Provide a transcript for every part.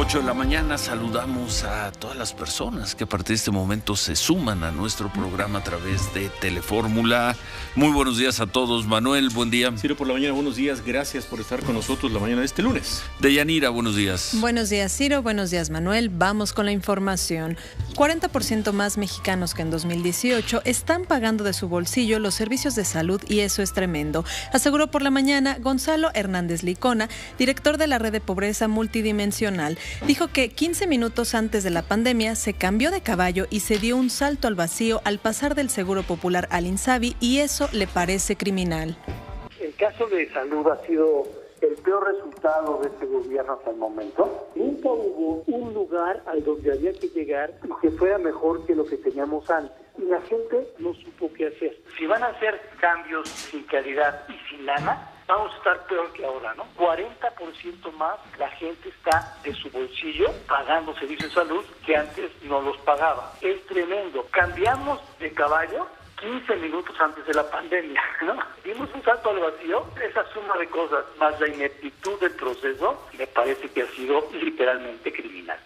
8 de la mañana saludamos a todas las personas que a partir de este momento se suman a nuestro programa a través de Telefórmula. Muy buenos días a todos. Manuel, buen día. Ciro, por la mañana, buenos días. Gracias por estar con nosotros la mañana de este lunes. Deyanira, buenos días. Buenos días, Ciro. Buenos días, Manuel. Vamos con la información. 40% más mexicanos que en 2018 están pagando de su bolsillo los servicios de salud y eso es tremendo, aseguró por la mañana Gonzalo Hernández Licona, director de la Red de Pobreza Multidimensional. Dijo que 15 minutos antes de la pandemia se cambió de caballo y se dio un salto al vacío al pasar del Seguro Popular al INSABI y eso le parece criminal. El caso de salud ha sido el peor resultado de este gobierno hasta el momento. Nunca hubo un lugar al donde había que llegar y que fuera mejor que lo que teníamos antes. Y la gente no supo qué hacer. Si van a hacer cambios sin calidad y sin lana, vamos a estar peor que ahora, ¿no? 40% más la gente está de su bolsillo pagando servicios de salud que antes no los pagaba. Es tremendo. Cambiamos de caballo 15 minutos antes de la pandemia, ¿no? Dimos un salto al vacío. Esa suma de cosas, más la ineptitud del proceso, me parece que ha sido literalmente criminal.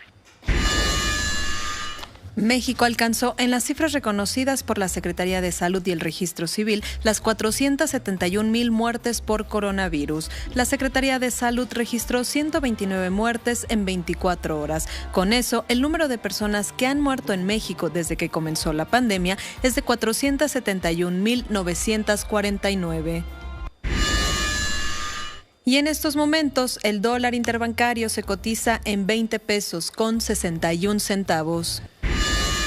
México alcanzó en las cifras reconocidas por la Secretaría de Salud y el Registro Civil las 471,000 muertes por coronavirus. La Secretaría de Salud registró 129 muertes en 24 horas. Con eso, el número de personas que han muerto en México desde que comenzó la pandemia es de 471,949. Y en estos momentos, el dólar interbancario se cotiza en 20 pesos con 61 centavos.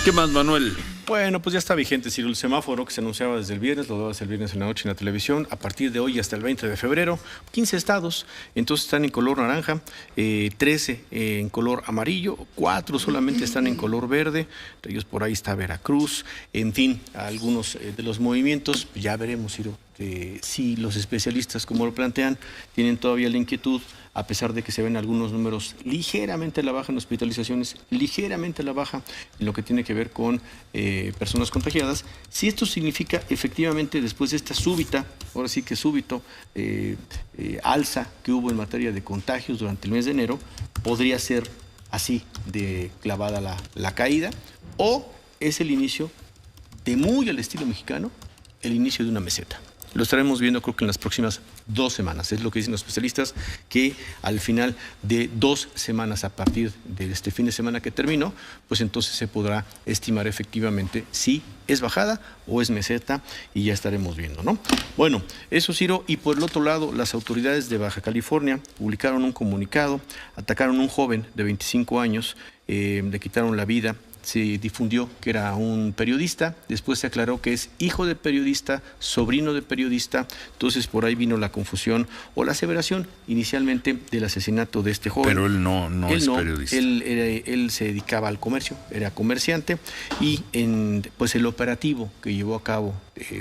¿Qué más, Manuel? Bueno, pues ya está vigente, Ciro, el semáforo que se anunciaba desde el viernes, lo dabas el viernes en la noche en la televisión, a partir de hoy hasta el 20 de febrero, 15 estados, entonces están en color naranja, 13 en color amarillo, 4 solamente están en color verde, entre ellos por ahí está Veracruz, en fin, algunos de los movimientos, ya veremos, Ciro, si los especialistas, como lo plantean, tienen todavía la inquietud, a pesar de que se ven algunos números ligeramente a la baja en hospitalizaciones, ligeramente a la baja en lo que tiene que ver con personas contagiadas, si esto significa efectivamente después de esta súbita, ahora sí que súbito, alza que hubo en materia de contagios durante el mes de enero, podría ser así de clavada la caída, o es el inicio de muy al estilo mexicano, el inicio de una meseta. Lo estaremos viendo creo que en las próximas 2 semanas. Es lo que dicen los especialistas, que al final de 2 semanas a partir de este fin de semana que terminó, pues entonces se podrá estimar efectivamente si es bajada o es meseta y ya estaremos viendo, ¿no? Bueno, eso, Ciro, y por el otro lado, las autoridades de Baja California publicaron un comunicado, atacaron a un joven de 25 años, le quitaron la vida. Se difundió que era un periodista, después se aclaró que es hijo de periodista, sobrino de periodista, entonces por ahí vino la confusión o la aseveración inicialmente del asesinato de este joven. Pero él no es periodista. Él se dedicaba al comercio, era comerciante y pues el operativo que llevó a cabo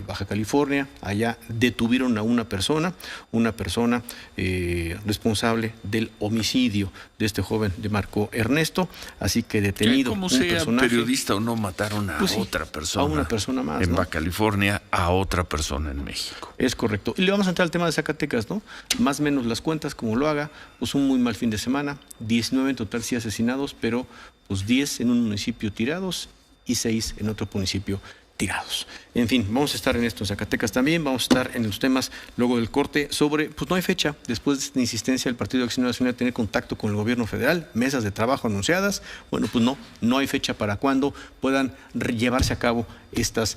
Baja California, allá detuvieron a una persona responsable del homicidio de este joven de Marco Ernesto, así que detenido como un sea personaje. Periodista o no, mataron a otra persona. A una persona más, en ¿no? Baja California, a otra persona en México. Es correcto. Y le vamos a entrar al tema de Zacatecas, ¿no? Más o menos las cuentas, como lo haga, pues un muy mal fin de semana, 19 en total sí asesinados, pero pues 10 en un municipio tirados y 6 en otro municipio tirados. En fin, vamos a estar en esto en Zacatecas también, vamos a estar en los temas luego del corte sobre, pues no hay fecha, después de insistencia del Partido de Acción Nacional de tener contacto con el gobierno federal, mesas de trabajo anunciadas, bueno, pues no hay fecha para cuando puedan llevarse a cabo estas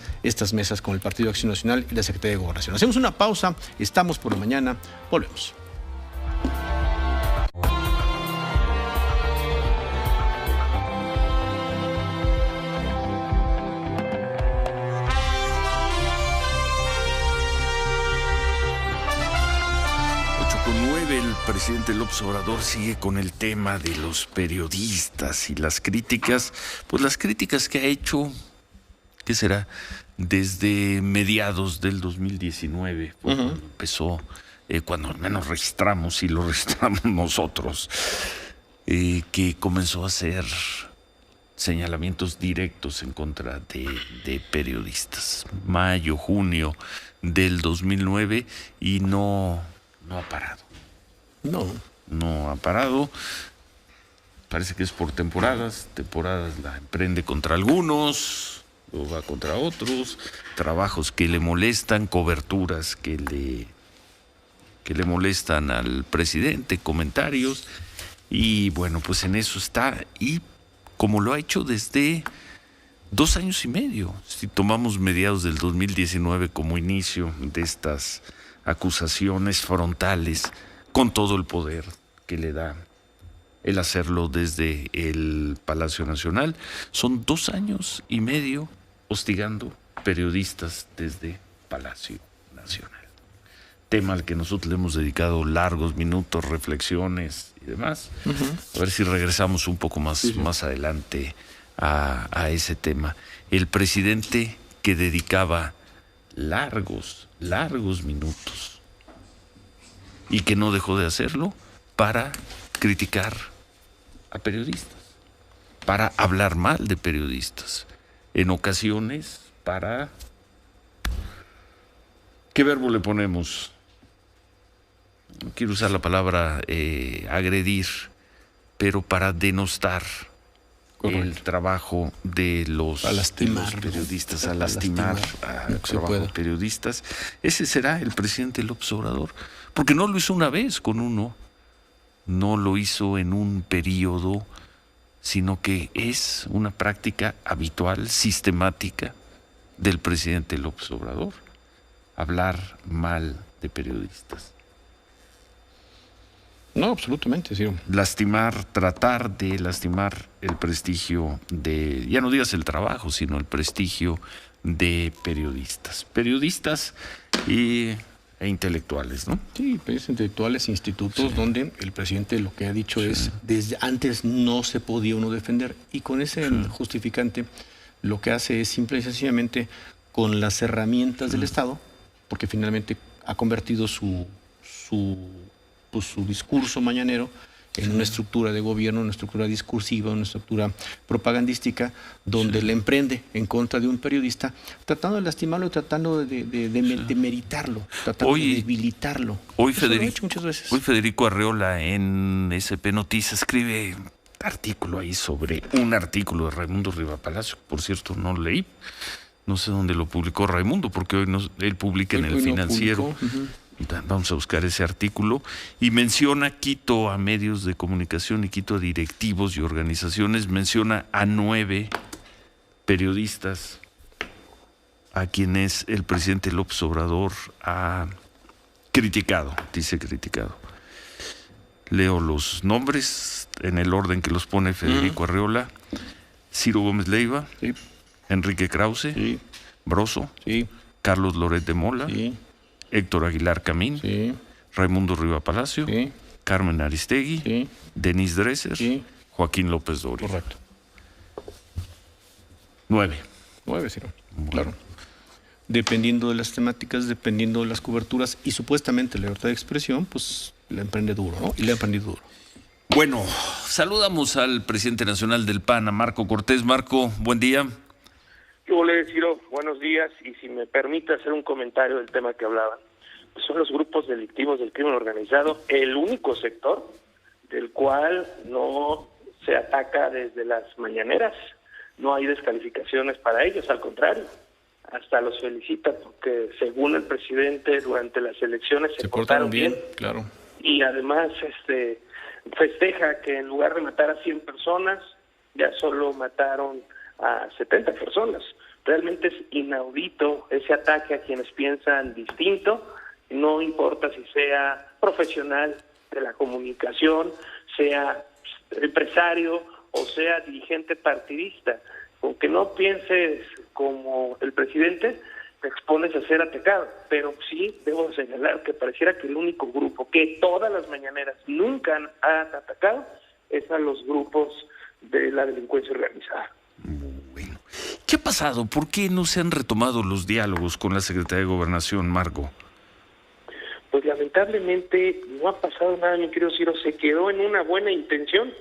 mesas con el Partido de Acción Nacional y la Secretaría de Gobernación. Hacemos una pausa, estamos por la mañana, volvemos. El presidente López Obrador sigue con el tema de los periodistas y las críticas, pues las críticas que ha hecho, ¿qué será? Desde mediados del 2019, pues, cuando empezó, cuando al menos registramos y lo registramos nosotros, que comenzó a hacer señalamientos directos en contra de periodistas. Mayo, junio del 2009 y no ha parado. No ha parado. parece que es por temporadas la emprende contra algunos, luego va contra otros, trabajos que le molestan, coberturas que le molestan al presidente, comentarios, y bueno, pues en eso está, y como lo ha hecho desde 2 años y medio, si tomamos mediados del 2019 como inicio de estas acusaciones frontales, con todo el poder que le da el hacerlo desde el Palacio Nacional, son 2 años y medio hostigando periodistas desde Palacio Nacional. Tema al que nosotros le hemos dedicado largos minutos, reflexiones y demás. A ver si regresamos un poco más adelante a ese tema. El presidente que dedicaba largos minutos y que no dejó de hacerlo para criticar a periodistas, para hablar mal de periodistas, en ocasiones para... ¿Qué verbo le ponemos? No quiero usar la palabra agredir, pero para denostar el trabajo de los periodistas, a lastimar al trabajo de periodistas. Ese será el presidente López Obrador, porque no lo hizo una vez con uno, no lo hizo en un periodo, sino que es una práctica habitual, sistemática del presidente López Obrador, hablar mal de periodistas. No, absolutamente, sí. Lastimar, tratar de lastimar el prestigio de, ya no digas el trabajo, sino el prestigio de periodistas. Periodistas e intelectuales, ¿no? Sí, periodistas intelectuales, institutos, donde el presidente lo que ha dicho es, desde antes no se podía uno defender, y con ese justificante lo que hace es simple y sencillamente con las herramientas del Estado, porque finalmente ha convertido su discurso mañanero en una estructura de gobierno, una estructura discursiva, una estructura propagandística, donde le emprende en contra de un periodista, tratando de lastimarlo, tratando de meritarlo, tratando de debilitarlo. Hoy Federico Arreola en SP Noticias escribe artículo ahí sobre un artículo de Raimundo Rivapalacio, por cierto no lo leí, no sé dónde lo publicó Raimundo, porque hoy él publica en El Financiero. Vamos a buscar ese artículo, y menciona, quito a medios de comunicación y quito a directivos y organizaciones, menciona a 9 periodistas a quienes el presidente López Obrador ha criticado, dice criticado. Leo los nombres en el orden que los pone Federico Arreola: Ciro Gómez Leiva, Enrique Krause, Broso, Carlos Loret de Mola, Héctor Aguilar Camín, Raimundo Rivapalacio, Carmen Aristegui, Denise Dresser, Joaquín López Dóriga. Correcto. 9, Ciro. Claro. Dependiendo de las temáticas, dependiendo de las coberturas y supuestamente la libertad de expresión, pues le emprende duro, ¿no? Y le ha emprendido duro. Bueno, saludamos al presidente nacional del PAN, a Marco Cortés. Marco, buen día. Hola, Ciro, buenos días, y si me permite hacer un comentario del tema que hablaban, pues son los grupos delictivos del crimen organizado el único sector del cual no se ataca desde las mañaneras, no hay descalificaciones para ellos, al contrario, hasta los felicita porque según el presidente durante las elecciones se portaron bien, claro, y además festeja que en lugar de matar a 100 personas, ya solo mataron a 70 personas. Realmente es inaudito ese ataque a quienes piensan distinto, no importa si sea profesional de la comunicación, sea empresario o sea dirigente partidista. Aunque no pienses como el presidente, te expones a ser atacado, pero sí debo señalar que pareciera que el único grupo que todas las mañaneras nunca han atacado es a los grupos de la delincuencia organizada. Bueno, ¿qué ha pasado? ¿Por qué no se han retomado los diálogos con la Secretaría de Gobernación, Marco? Pues lamentablemente no ha pasado nada, mi querido Ciro, se quedó en una buena intención,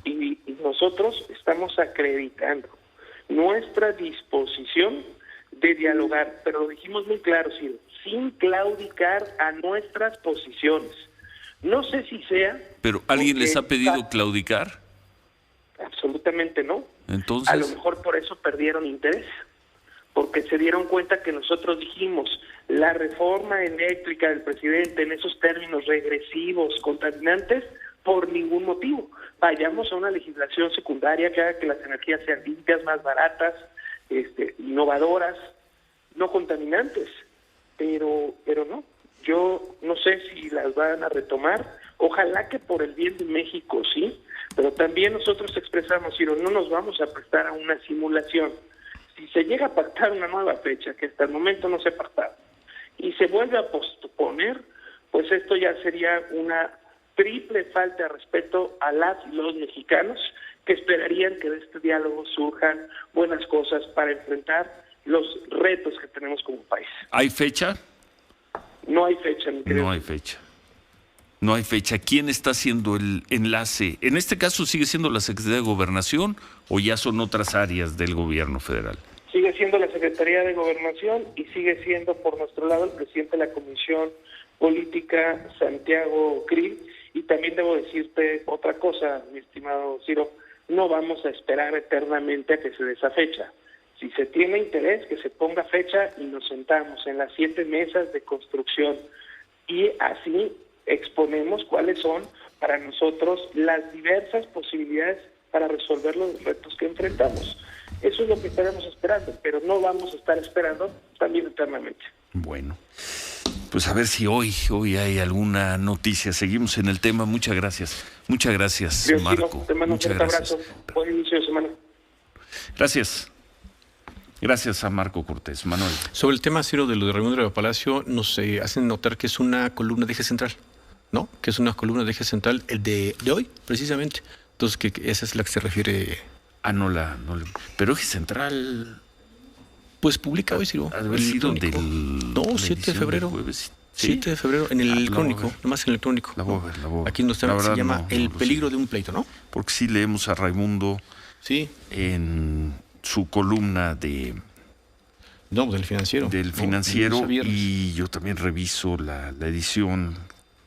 y nosotros estamos acreditando nuestra disposición de dialogar, pero lo dijimos muy claro, Ciro, sin claudicar a nuestras posiciones. No sé si sea... ¿Pero alguien les ha pedido claudicar? absolutamente no. Entonces, a lo mejor por eso perdieron interés, porque se dieron cuenta que nosotros dijimos la reforma eléctrica del presidente en esos términos regresivos, contaminantes, por ningún motivo. Vayamos a una legislación secundaria que haga que las energías sean limpias, más baratas, innovadoras, no contaminantes, pero no. Yo no sé si las van a retomar, ojalá que por el bien de México sí, pero también nosotros expresamos, Ciro, no nos vamos a prestar a una simulación. Si se llega a pactar una nueva fecha, que hasta el momento no se ha pactado, y se vuelve a posponer, pues esto ya sería una triple falta de respeto a las y los mexicanos que esperarían que de este diálogo surjan buenas cosas para enfrentar los retos que tenemos como país. ¿hay fecha? No hay fecha, mi querido. No hay fecha. No hay fecha. ¿Quién está haciendo el enlace? ¿En este caso sigue siendo la Secretaría de Gobernación o ya son otras áreas del gobierno federal? Sigue siendo la Secretaría de Gobernación y sigue siendo por nuestro lado el presidente de la Comisión Política, Santiago Krill. Y también debo decirte otra cosa, mi estimado Ciro, no vamos a esperar eternamente a que se dé esa fecha. Si se tiene interés, que se ponga fecha y nos sentamos en las 7 mesas de construcción y así exponemos cuáles son para nosotros las diversas posibilidades para resolver los retos que enfrentamos. Eso es lo que estaremos esperando, pero no vamos a estar esperando también eternamente. Bueno, pues a ver si hoy hay alguna noticia. Seguimos en el tema. Muchas gracias. Muchas gracias, Marco. Te mando un fuerte abrazo. Buen inicio de semana. Gracias. Gracias a Marco Cortés. Manuel. Sobre el tema, Ciro, de lo de Raimundo Riva Palacio, nos hacen notar que es una columna de eje central, ¿no? Que es una columna de eje central, el de hoy, precisamente. Entonces, que esa es la que se refiere. No la. Pero eje central. Pues publica hoy, Ciro. Ha de haber sido No, 7 de febrero. Jueves. ¿Sí? 7 de febrero, en el electrónico, nomás en el electrónico. La voy a ver. Aquí nos se llama El peligro de un pleito, ¿no? Porque sí leemos a Raimundo en su columna del Financiero. Del Financiero, y yo también reviso la edición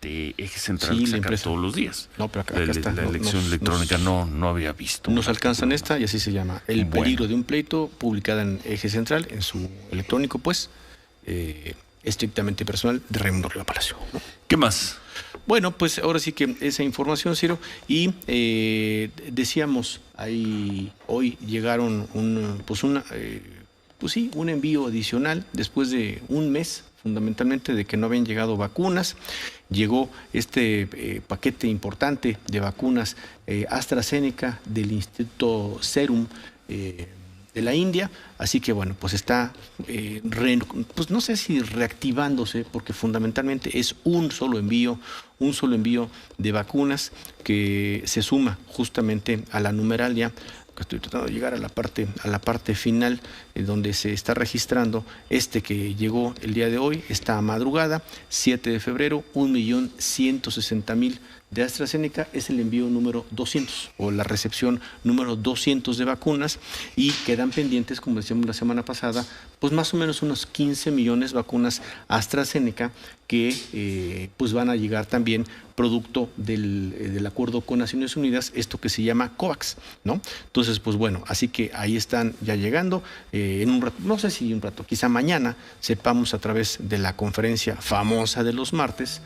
de Eje Central que saca todos los días. No, pero acá está. La elección electrónica no había visto. Nos alcanzan esta y así se llama. El peligro de un pleito, publicada en Eje Central, en su electrónico, pues, estrictamente personal de Raimundo Riva Palacio, ¿no? ¿Qué más? Bueno, pues ahora sí que esa información, Ciro, y decíamos, hoy llegaron un envío adicional después de un mes, fundamentalmente, de que no habían llegado vacunas. Llegó este paquete importante de vacunas AstraZeneca del Instituto Serum de la India, así que bueno, pues está, pues no sé si reactivándose, porque fundamentalmente es un solo envío de vacunas que se suma justamente a la numeralia. Estoy tratando de llegar a la parte final, donde se está registrando que llegó el día de hoy, esta madrugada, 7 de febrero, 1.160.000 de AstraZeneca, es el envío número 200 o la recepción número 200 de vacunas, y quedan pendientes, como decíamos la semana pasada, pues más o menos unos 15 millones de vacunas AstraZeneca que pues van a llegar también producto del acuerdo con Naciones Unidas, esto que se llama COVAX, ¿no? Entonces, pues bueno, así que ahí están ya llegando. En un rato, no sé si un rato, quizá mañana, sepamos a través de la conferencia famosa de los martes,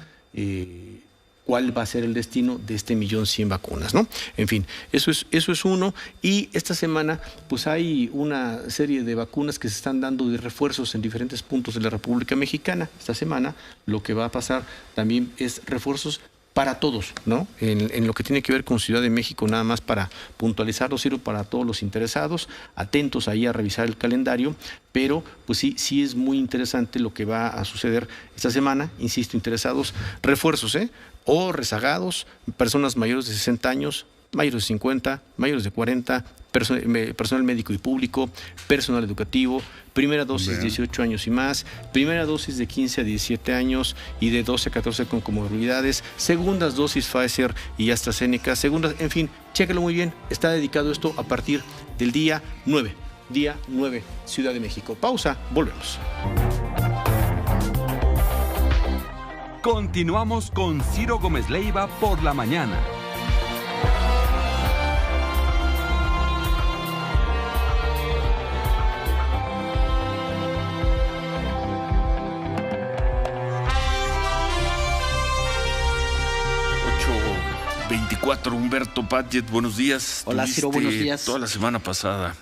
cuál va a ser el destino de 1.100.000 vacunas, ¿no? En fin, eso es uno. Y esta semana, pues hay una serie de vacunas que se están dando de refuerzos en diferentes puntos de la República Mexicana. Esta semana lo que va a pasar también es refuerzos para todos, ¿no? En lo que tiene que ver con Ciudad de México, nada más para puntualizarlo, Ciro, para todos los interesados, atentos ahí a revisar el calendario, pero pues sí es muy interesante lo que va a suceder esta semana. Insisto, interesados, refuerzos, o rezagados, personas mayores de 60 años, mayores de 50, mayores de 40, personal médico y público, personal educativo, primera dosis 18 años y más, primera dosis de 15 a 17 años y de 12 a 14 con comorbilidades, segundas dosis Pfizer y AstraZeneca, segundas, en fin, chéquelo muy bien, está dedicado esto a partir del día 9, Ciudad de México. Pausa, volvemos. Continuamos con Ciro Gómez Leiva por la mañana. 24. Humberto Padgett, buenos días. Hola, Ciro, buenos días. Toda la semana pasada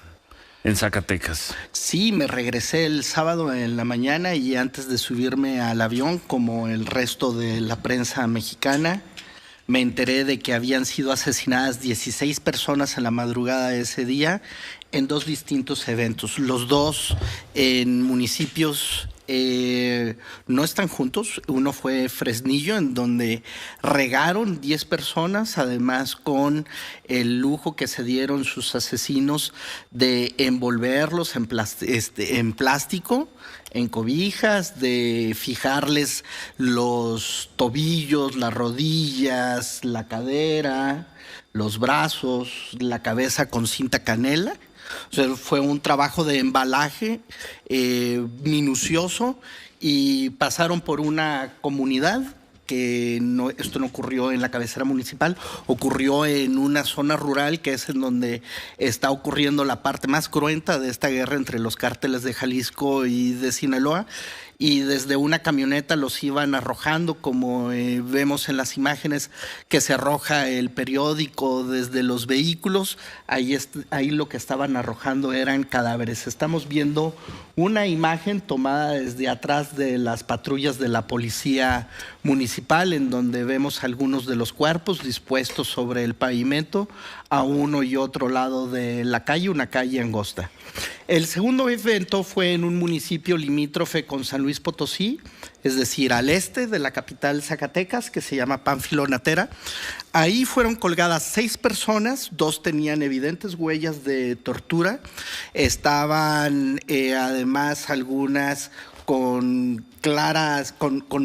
en Zacatecas. Sí, me regresé el sábado en la mañana y antes de subirme al avión, como el resto de la prensa mexicana, me enteré de que habían sido asesinadas 16 personas en la madrugada de ese día en 2 distintos eventos. Los dos en municipios no están juntos. Uno fue Fresnillo, en donde regaron 10 personas, además con el lujo que se dieron sus asesinos de envolverlos en plástico, en cobijas, de fijarles los tobillos, las rodillas, la cadera, los brazos, la cabeza con cinta canela. O sea, fue un trabajo de embalaje minucioso, y pasaron por una comunidad que esto no ocurrió en la cabecera municipal, ocurrió en una zona rural que es en donde está ocurriendo la parte más cruenta de esta guerra entre los cárteles de Jalisco y de Sinaloa. Y desde una camioneta los iban arrojando, como vemos en las imágenes que se arroja el periódico desde los vehículos. Ahí lo que estaban arrojando eran cadáveres. Estamos viendo una imagen tomada desde atrás de las patrullas de la policía municipal, en donde vemos algunos de los cuerpos dispuestos sobre el pavimento a uno y otro lado de la calle, una calle angosta. El segundo evento fue en un municipio limítrofe con San Luis Potosí, es decir, al este de la capital Zacatecas, que se llama Pánfilo Natera. Ahí fueron colgadas 6 personas, 2 tenían evidentes huellas de tortura. Estaban además algunas con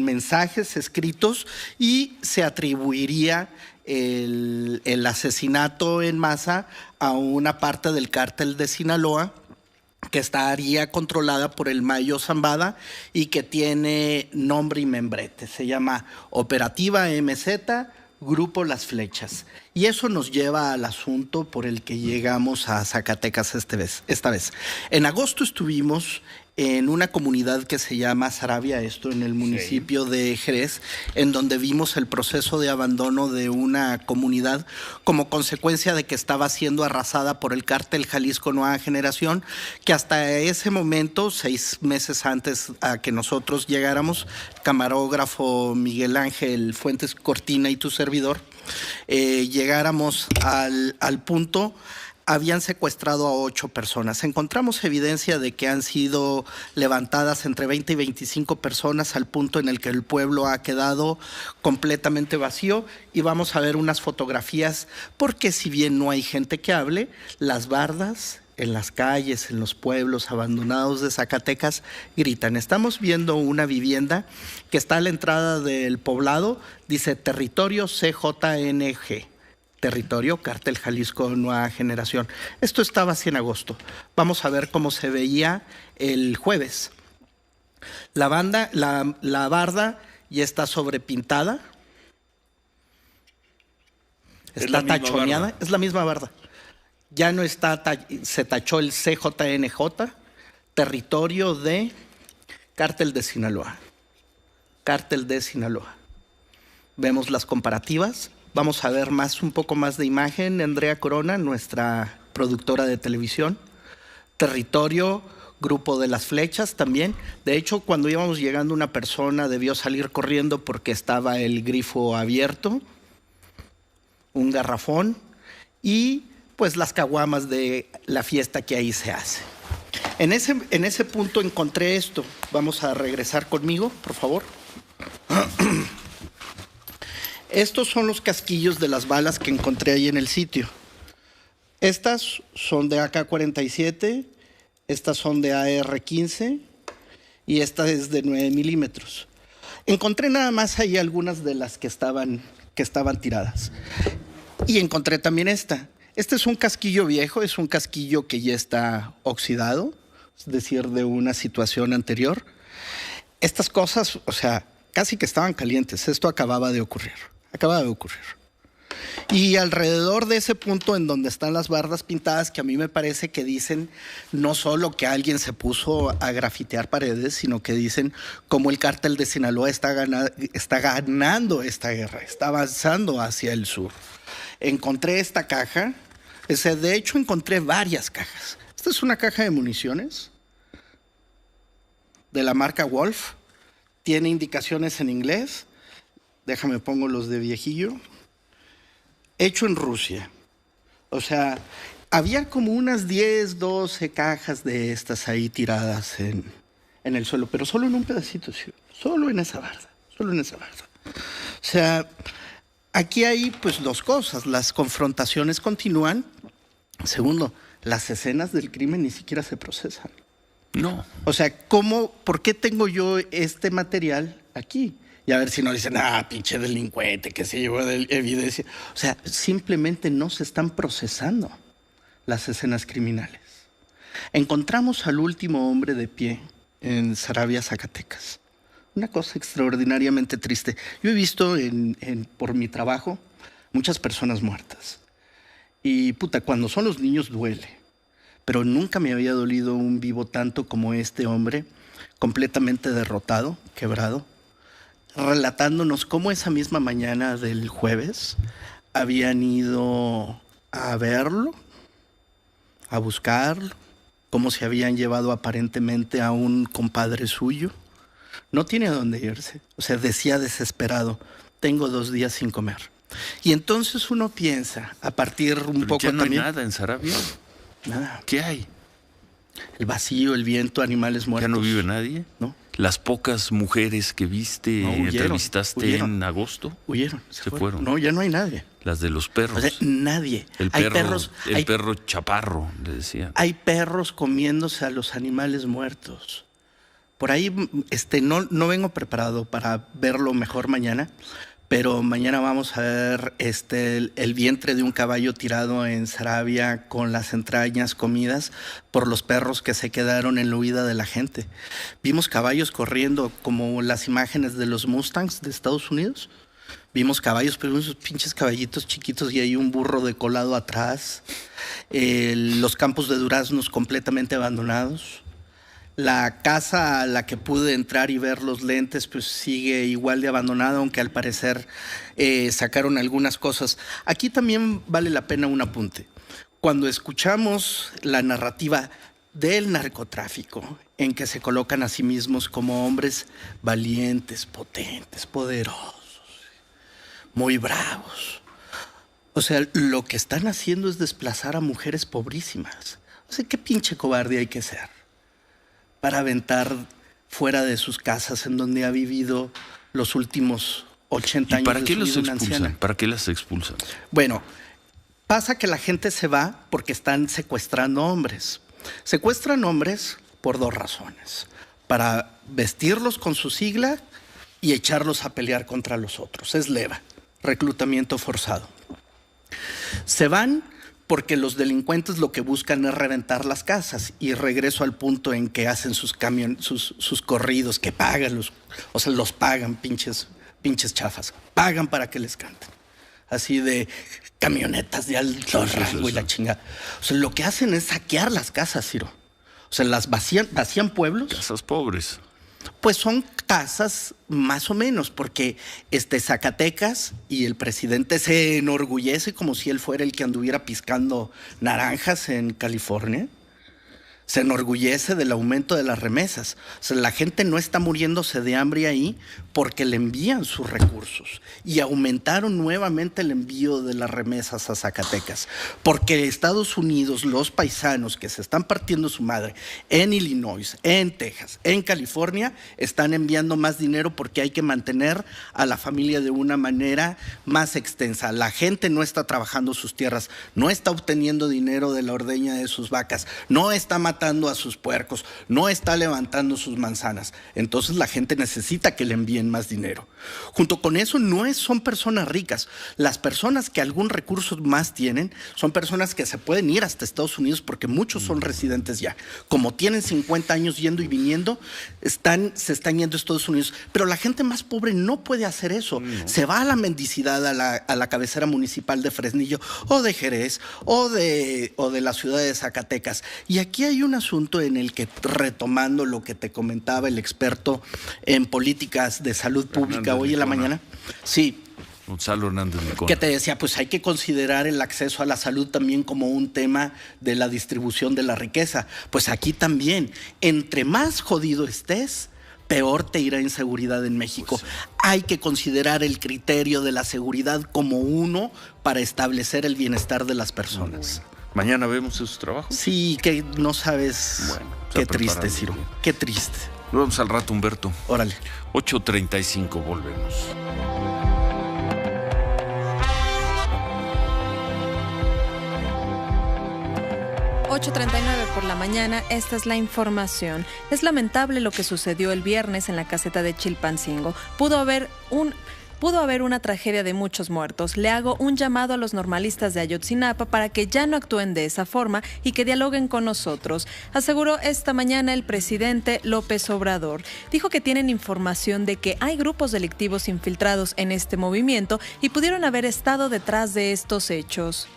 mensajes escritos, y se atribuiría el asesinato en masa a una parte del cártel de Sinaloa que estaría controlada por el Mayo Zambada y que tiene nombre y membrete. Se llama Operativa MZ, Grupo Las Flechas. Y eso nos lleva al asunto por el que llegamos a Zacatecas esta vez. En agosto estuvimos en una comunidad que se llama Sarabia, esto en el municipio de Jerez, en donde vimos el proceso de abandono de una comunidad como consecuencia de que estaba siendo arrasada por el cártel Jalisco Nueva Generación, que hasta ese momento, 6 meses antes a que nosotros llegáramos, camarógrafo Miguel Ángel Fuentes Cortina y tu servidor, llegáramos al punto. Habían secuestrado a 8 personas. Encontramos evidencia de que han sido levantadas entre 20 y 25 personas, al punto en el que el pueblo ha quedado completamente vacío, y vamos a ver unas fotografías, porque si bien no hay gente que hable, las bardas en las calles, en los pueblos abandonados de Zacatecas gritan. Estamos viendo una vivienda que está a la entrada del poblado, dice territorio CJNG. Territorio Cártel Jalisco Nueva Generación. Esto estaba así en agosto. Vamos a ver cómo se veía el jueves. La barda ya está sobrepintada. Está tachoneada. Es la misma barda. Ya no está, se tachó el CJNJ, territorio de Cártel de Sinaloa. Cártel de Sinaloa. Vemos las comparativas. Vamos a ver un poco más de imagen. Andrea Corona, nuestra productora de televisión. Territorio, Grupo de las Flechas también. De hecho, cuando íbamos llegando, una persona debió salir corriendo porque estaba el grifo abierto. Un garrafón. Y pues las caguamas de la fiesta que ahí se hace. En ese punto encontré esto. Vamos a regresar conmigo, por favor. Estos son los casquillos de las balas que encontré ahí en el sitio. Estas son de AK-47, estas son de AR-15 y esta es de 9 milímetros. Encontré nada más ahí algunas de las que estaban tiradas. Y encontré también esta. Este es un casquillo viejo, es un casquillo que ya está oxidado, es decir, de una situación anterior. Estas cosas, o sea, casi que estaban calientes. Esto acababa de ocurrir. Y alrededor de ese punto en donde están las bardas pintadas, que a mí me parece que dicen no solo que alguien se puso a grafitear paredes, sino que dicen cómo el cártel de Sinaloa está ganando esta guerra, está avanzando hacia el sur. Encontré esta caja, de hecho encontré varias cajas. Esta es una caja de municiones de la marca Wolf, tiene indicaciones en inglés, déjame pongo los de viejillo. Hecho en Rusia. O sea, había como unas 10, 12 cajas de estas ahí tiradas en el suelo, pero solo en un pedacito, ¿sí? Solo en esa barda. O sea, aquí hay pues dos cosas. Las confrontaciones continúan. Segundo, las escenas del crimen ni siquiera se procesan. No. O sea, ¿por qué tengo yo este material aquí? Y a ver si no dicen, pinche delincuente que se llevó de evidencia. O sea, simplemente no se están procesando las escenas criminales. Encontramos al último hombre de pie en Saravia, Zacatecas. Una cosa extraordinariamente triste. Yo he visto por mi trabajo muchas personas muertas. Y cuando son los niños duele. Pero nunca me había dolido un vivo tanto como este hombre, completamente derrotado, quebrado, relatándonos cómo esa misma mañana del jueves habían ido a verlo, a buscarlo, cómo se habían llevado aparentemente a un compadre suyo. No tiene a dónde irse. O sea, decía desesperado, tengo 2 días sin comer. Y entonces uno piensa, a partir Pero poco ya no también... hay nada en Saravia. Nada. ¿Qué hay? El vacío, el viento, animales muertos. ¿Ya no vive nadie? No. Las pocas mujeres que viste, entrevistaste en agosto, huyeron, se fueron. No, ya no hay nadie. Las de los perros. O sea, nadie. El perro chaparro, le decían. Hay perros comiéndose a los animales muertos. Por ahí no vengo preparado para verlo mejor mañana, pero mañana vamos a ver el vientre de un caballo tirado en Saravia con las entrañas comidas por los perros que se quedaron en la huida de la gente. Vimos caballos corriendo como las imágenes de los Mustangs de Estados Unidos. Vimos caballos, pero esos pinches caballitos chiquitos y hay un burro decolado atrás. Los campos de duraznos completamente abandonados. La casa a la que pude entrar y ver los lentes pues sigue igual de abandonada, aunque al parecer sacaron algunas cosas. Aquí también vale la pena un apunte. Cuando escuchamos la narrativa del narcotráfico, en que se colocan a sí mismos como hombres valientes, potentes, poderosos, muy bravos. O sea, lo que están haciendo es desplazar a mujeres pobrísimas. O sea, ¿qué pinche cobarde hay que ser para aventar fuera de sus casas en donde ha vivido los últimos 80 años? ¿Y para de qué su los vida una expulsan? anciana? ¿Para qué las expulsan? Bueno, pasa que la gente se va porque están secuestrando hombres. Secuestran hombres por 2 razones. Para vestirlos con su sigla y echarlos a pelear contra los otros. Es leva, reclutamiento forzado. Se van porque los delincuentes lo que buscan es reventar las casas, y regreso al punto en que hacen sus corridos, que pagan, los pagan, pinches chafas, pagan para que les canten. Así de camionetas de alto rango y la chingada. O sea, lo que hacen es saquear las casas, Ciro. O sea, las vacían pueblos. Casas pobres. Pues son casas más o menos, porque Zacatecas, y el presidente se enorgullece como si él fuera el que anduviera piscando naranjas en California. Se enorgullece del aumento de las remesas. O sea, la gente no está muriéndose de hambre ahí porque le envían sus recursos. Y aumentaron nuevamente el envío de las remesas a Zacatecas. Porque Estados Unidos, los paisanos que se están partiendo su madre en Illinois, en Texas, en California, están enviando más dinero porque hay que mantener a la familia de una manera más extensa. La gente no está trabajando sus tierras, no está obteniendo dinero de la ordeña de sus vacas, no está matando matando a sus puercos, no está levantando sus manzanas. Entonces la gente necesita que le envíen más dinero. Junto con eso, son personas ricas. Las personas que algún recurso más tienen son personas que se pueden ir hasta Estados Unidos porque muchos son residentes ya. Como tienen 50 años yendo y viniendo, se están yendo a Estados Unidos. Pero la gente más pobre no puede hacer eso. Se va a la mendicidad, a la cabecera municipal de Fresnillo o de Jerez o de la ciudad de Zacatecas. Y aquí hay un asunto en el que, retomando lo que te comentaba el experto en políticas de salud pública hoy en la mañana, sí, Gonzalo Hernández Licona, que te decía, pues hay que considerar el acceso a la salud también como un tema de la distribución de la riqueza. Pues aquí también, entre más jodido estés, peor te irá en seguridad en México. Pues sí. Hay que considerar el criterio de la seguridad como uno para establecer el bienestar de las personas. Mañana vemos esos trabajos. Sí, que no sabes. Bueno, qué triste, Ciro. Qué triste. Nos vemos al rato, Humberto. Órale. 8:35, volvemos. Por la mañana, esta es la información. Es lamentable lo que sucedió el viernes en la caseta de Chilpancingo. Pudo haber una tragedia de muchos muertos. Le hago un llamado a los normalistas de Ayotzinapa para que ya no actúen de esa forma y que dialoguen con nosotros, aseguró esta mañana el presidente López Obrador. Dijo que tienen información de que hay grupos delictivos infiltrados en este movimiento y pudieron haber estado detrás de estos hechos.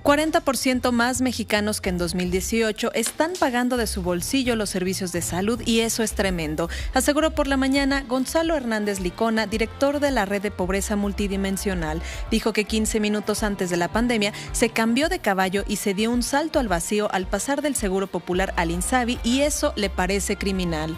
40% más mexicanos que en 2018 están pagando de su bolsillo los servicios de salud y eso es tremendo, aseguró por la mañana Gonzalo Hernández Licona, director de la Red de Pobreza Multidimensional. Dijo que 15 minutos antes de la pandemia se cambió de caballo y se dio un salto al vacío al pasar del Seguro Popular al INSABI y eso le parece criminal.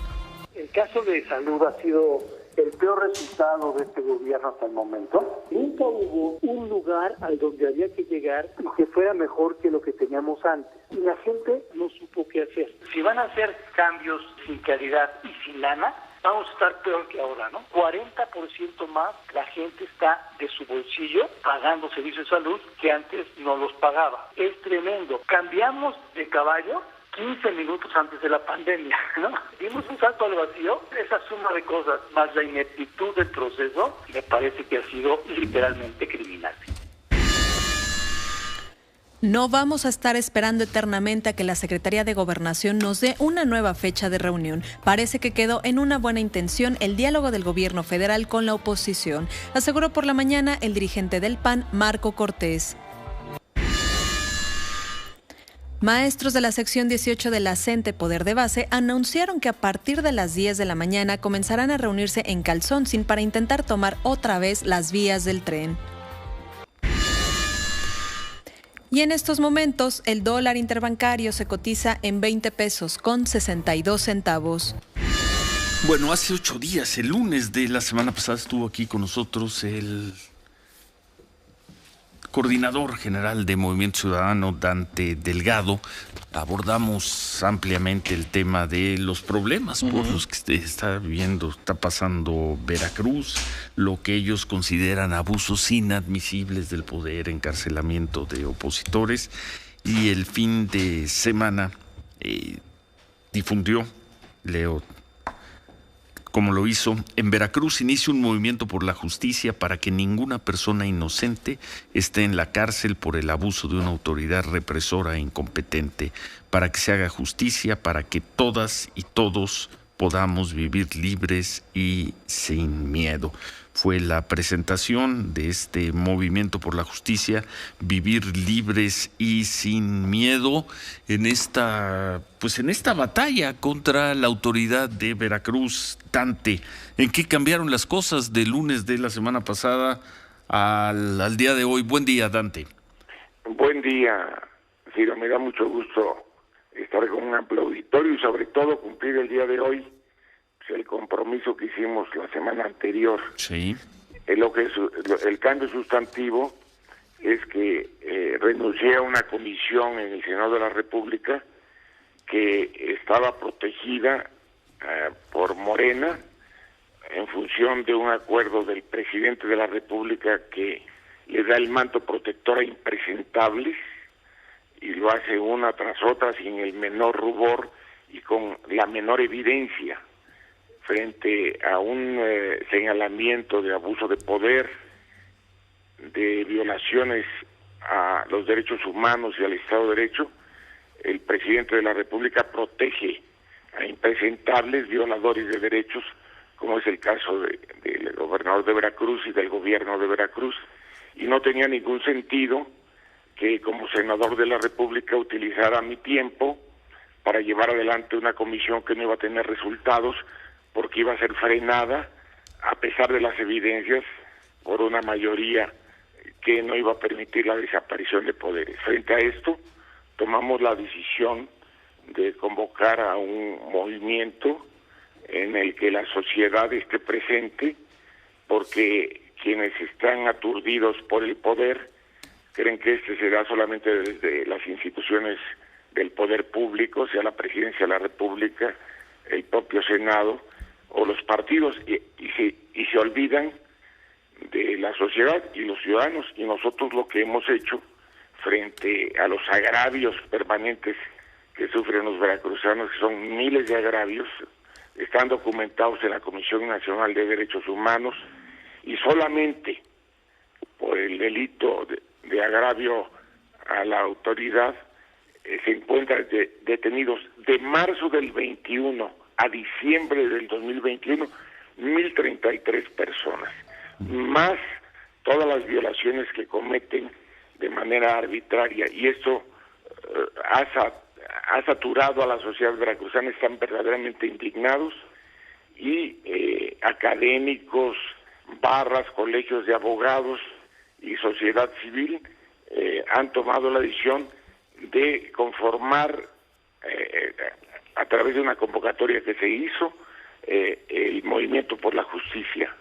El caso de salud ha sido el peor resultado de este gobierno hasta el momento. Nunca hubo un lugar al donde había que llegar y que fuera mejor que lo que teníamos antes. Y la gente no supo qué hacer. Si van a hacer cambios sin calidad y sin lana, vamos a estar peor que ahora, ¿no? 40% más la gente está de su bolsillo pagando servicios de salud que antes no los pagaba. Es tremendo. Cambiamos de caballo 15 minutos antes de la pandemia, ¿no? Dimos un salto al vacío. Esa suma de cosas, más la ineptitud del proceso, me parece que ha sido literalmente criminal. No vamos a estar esperando eternamente a que la Secretaría de Gobernación nos dé una nueva fecha de reunión. Parece que quedó en una buena intención el diálogo del gobierno federal con la oposición, aseguró por la mañana el dirigente del PAN, Marco Cortés. Maestros de la sección 18 de la CENTE Poder de Base anunciaron que a partir de las 10 de la mañana comenzarán a reunirse en Calzoncin para intentar tomar otra vez las vías del tren. Y en estos momentos, el dólar interbancario se cotiza en 20 pesos con 62 centavos. Bueno, hace 8 días, el lunes de la semana pasada, estuvo aquí con nosotros el coordinador general de Movimiento Ciudadano, Dante Delgado. Abordamos ampliamente el tema de los problemas por los que está pasando Veracruz, lo que ellos consideran abusos inadmisibles del poder, encarcelamiento de opositores, y el fin de semana difundió, leo como lo hizo: en Veracruz inicia un movimiento por la justicia para que ninguna persona inocente esté en la cárcel por el abuso de una autoridad represora e incompetente, para que se haga justicia, para que todas y todos podamos vivir libres y sin miedo. Fue la presentación de este movimiento por la justicia, vivir libres y sin miedo, en esta batalla contra la autoridad de Veracruz. Dante, ¿en qué cambiaron las cosas del lunes de la semana pasada al día de hoy? Buen día, Dante. Buen día, Ciro. Me da mucho gusto estar con un amplio auditorio y sobre todo cumplir el día de hoy el compromiso que hicimos la semana anterior. Sí. El cambio sustantivo es que renuncié a una comisión en el Senado de la República que estaba protegida por Morena en función de un acuerdo del presidente de la República que le da el manto protector a impresentables y lo hace una tras otra sin el menor rubor y con la menor evidencia frente a un señalamiento de abuso de poder, de violaciones a los derechos humanos y al Estado de Derecho. El presidente de la República protege a impresentables violadores de derechos, como es el caso del gobernador de Veracruz y del gobierno de Veracruz, y no tenía ningún sentido que como senador de la República utilizara mi tiempo para llevar adelante una comisión que no iba a tener resultados, porque iba a ser frenada, a pesar de las evidencias, por una mayoría que no iba a permitir la desaparición de poderes. Frente a esto, tomamos la decisión de convocar a un movimiento en el que la sociedad esté presente, porque quienes están aturdidos por el poder creen que este se da solamente desde las instituciones del poder público, sea la Presidencia de la República, el propio Senado o los partidos, y se olvidan de la sociedad y los ciudadanos. Y nosotros lo que hemos hecho frente a los agravios permanentes que sufren los veracruzanos, que son miles de agravios, están documentados en la Comisión Nacional de Derechos Humanos, y solamente por el delito de agravio a la autoridad se encuentran detenidos de marzo del 21 a diciembre del 2021 1,033 personas, más todas las violaciones que cometen de manera arbitraria, y esto ha saturado a la sociedad veracruzana. Están verdaderamente indignados, y académicos, barras, colegios de abogados y sociedad civil han tomado la decisión de conformar a través de una convocatoria que se hizo el Movimiento por la Justicia.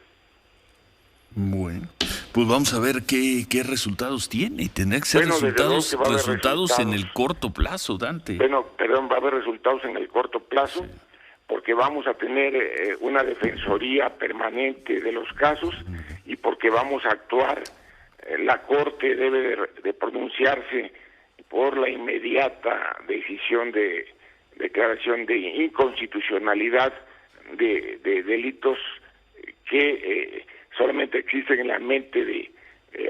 Bueno, pues vamos a ver qué resultados tiene. Tendrá que ser resultados en el corto plazo, Dante. Bueno, perdón, va a haber resultados en el corto plazo, sí, porque vamos a tener una defensoría permanente de los casos, y porque vamos a actuar. La Corte debe de pronunciarse por la inmediata decisión de declaración de inconstitucionalidad de delitos que solamente existen en la mente de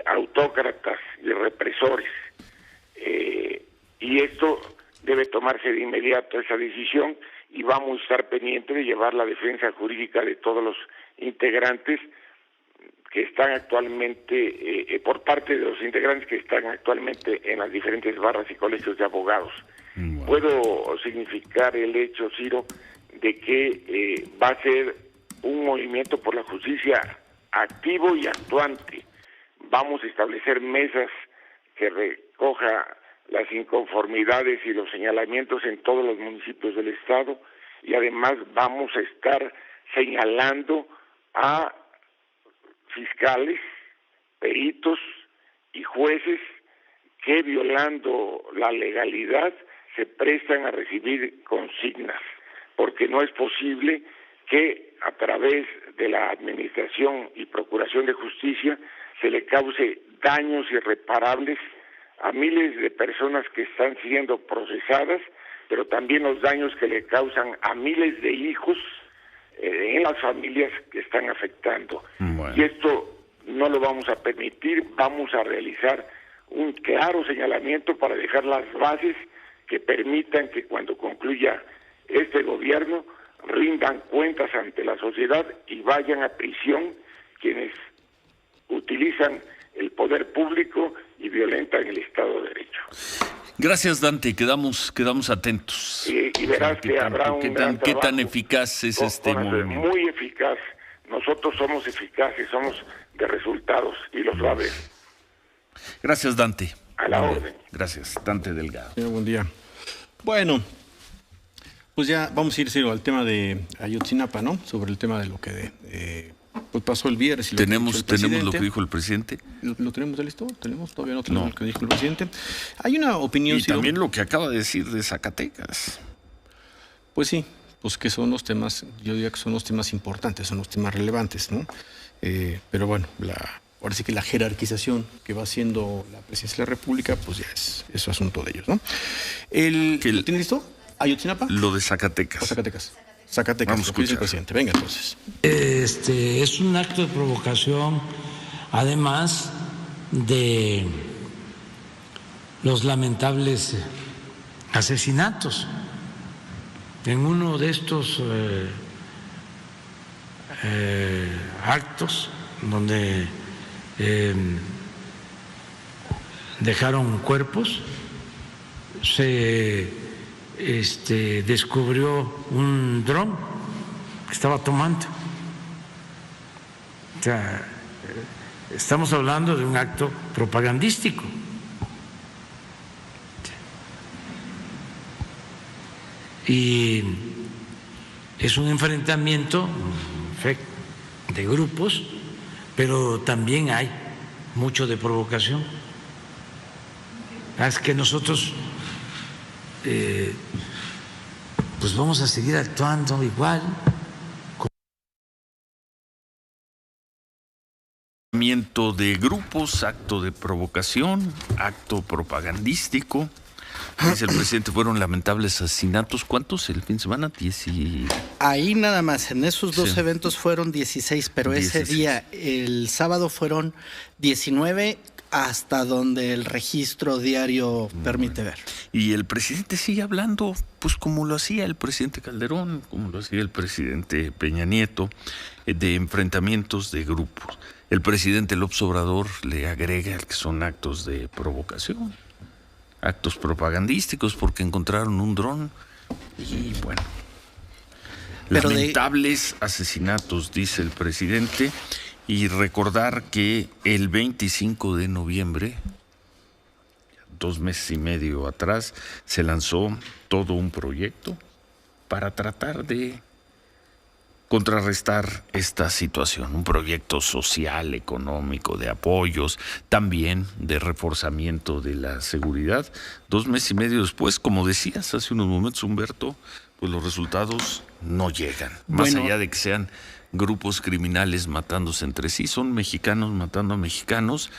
autócratas y represores, y esto debe tomarse de inmediato esa decisión, y vamos a estar pendientes de llevar la defensa jurídica de todos los integrantes que están actualmente, por parte de los integrantes que están actualmente en las diferentes barras y colegios de abogados. Bueno. Puedo significar el hecho, Ciro, de que va a ser un movimiento por la justicia activo y actuante. Vamos a establecer mesas que recoja las inconformidades y los señalamientos en todos los municipios del estado, y además vamos a estar señalando a fiscales, peritos y jueces que, violando la legalidad, se prestan a recibir consignas, porque no es posible que a través de la Administración y Procuración de Justicia se le cause daños irreparables a miles de personas que están siendo procesadas, pero también los daños que le causan a miles de hijos en las familias que están afectando. Bueno. Y esto no lo vamos a permitir. Vamos a realizar un claro señalamiento para dejar las bases que permitan que cuando concluya este gobierno rindan cuentas ante la sociedad y vayan a prisión quienes utilizan el poder público y violentan el Estado de Derecho. Gracias, Dante. Quedamos atentos. Y verás que habrá un gran trabajo. ¿Qué tan eficaz es este movimiento? Muy eficaz. Nosotros somos eficaces, somos de resultados, y los va a ver. Gracias, Dante. A la orden. Gracias, Dante Delgado. Buen día. Bueno, pues ya vamos a ir, Ciro, al tema de Ayotzinapa, ¿no? Sobre el tema de lo que pues pasó el viernes. Y ¿Tenemos lo que dijo el presidente? ¿Lo tenemos de listo? Todavía no tenemos lo que dijo el presidente. Hay una opinión, y Ciro, también lo que acaba de decir de Zacatecas. Pues sí, pues que son los temas, yo diría que son los temas importantes, son los temas relevantes, ¿no? Pero bueno, ahora sí que la jerarquización que va haciendo la presidencia de la República, pues ya es asunto de ellos, ¿no? ¿Lo tiene listo? ¿Ayotzinapa? Lo de Zacatecas. O Zacatecas. Zacatecas, Vamos a lo que dice el escuchar. presidente. Venga, entonces. Es un acto de provocación, además de los lamentables asesinatos. En uno de estos actos donde dejaron cuerpos, se descubrió un dron que estaba tomando. O sea, estamos hablando de un acto propagandístico. Y es un enfrentamiento de grupos, pero también hay mucho de provocación. Es que nosotros pues vamos a seguir actuando igual. De grupos, acto de provocación, acto propagandístico. Dice el presidente, fueron lamentables asesinatos. ¿Cuántos el fin de semana? 10 y... Ahí nada más, en esos dos Sí. eventos fueron 16, pero 16. ese día, el sábado, fueron 19 hasta donde el registro diario permite ver. Y el presidente sigue hablando, pues como lo hacía el presidente Calderón, como lo hacía el presidente Peña Nieto, de enfrentamientos de grupos. El presidente López Obrador le agrega que son actos de provocación, actos propagandísticos, porque encontraron un dron y bueno, Pero lamentables asesinatos, dice el presidente, y recordar que el 25 de noviembre, 2 meses y medio atrás, se lanzó todo un proyecto para tratar de contrarrestar esta situación, un proyecto social, económico, de apoyos, también de reforzamiento de la seguridad. 2 meses y medio después, como decías hace unos momentos, Humberto, pues los resultados no llegan. Más allá de que sean grupos criminales matándose entre sí, son mexicanos matando a mexicanos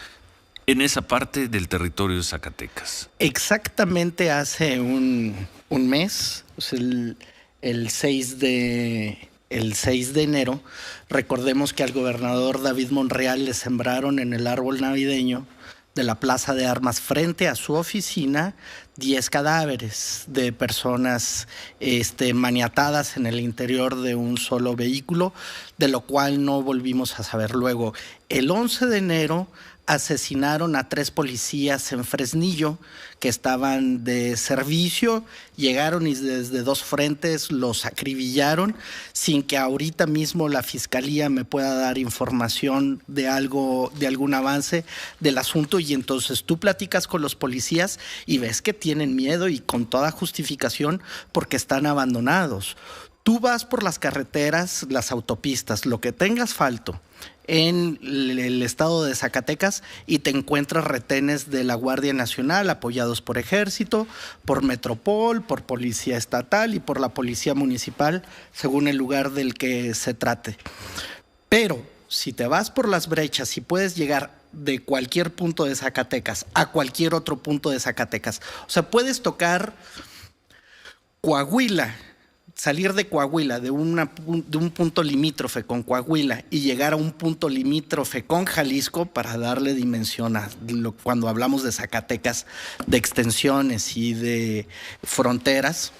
en esa parte del territorio de Zacatecas. Exactamente hace un mes, pues el 6 de enero, recordemos que al gobernador David Monreal le sembraron en el árbol navideño de la Plaza de Armas frente a su oficina 10 cadáveres de personas maniatadas en el interior de un solo vehículo, de lo cual no volvimos a saber luego. El 11 de enero asesinaron a 3 policías en Fresnillo que estaban de servicio, llegaron y desde 2 frentes los acribillaron sin que ahorita mismo la fiscalía me pueda dar información de algún avance del asunto, y entonces tú platicas con los policías y ves que tienen miedo y con toda justificación porque están abandonados. Tú vas por las carreteras, las autopistas, lo que tenga asfalto en el estado de Zacatecas y te encuentras retenes de la Guardia Nacional apoyados por Ejército, por Metropol, por Policía Estatal y por la Policía Municipal, según el lugar del que se trate. Pero si te vas por las brechas y puedes llegar de cualquier punto de Zacatecas a cualquier otro punto de Zacatecas, o sea, puedes tocar Coahuila, salir de Coahuila, de un punto limítrofe con Coahuila y llegar a un punto limítrofe con Jalisco, para darle dimensión a cuando hablamos de Zacatecas, de extensiones y de fronteras,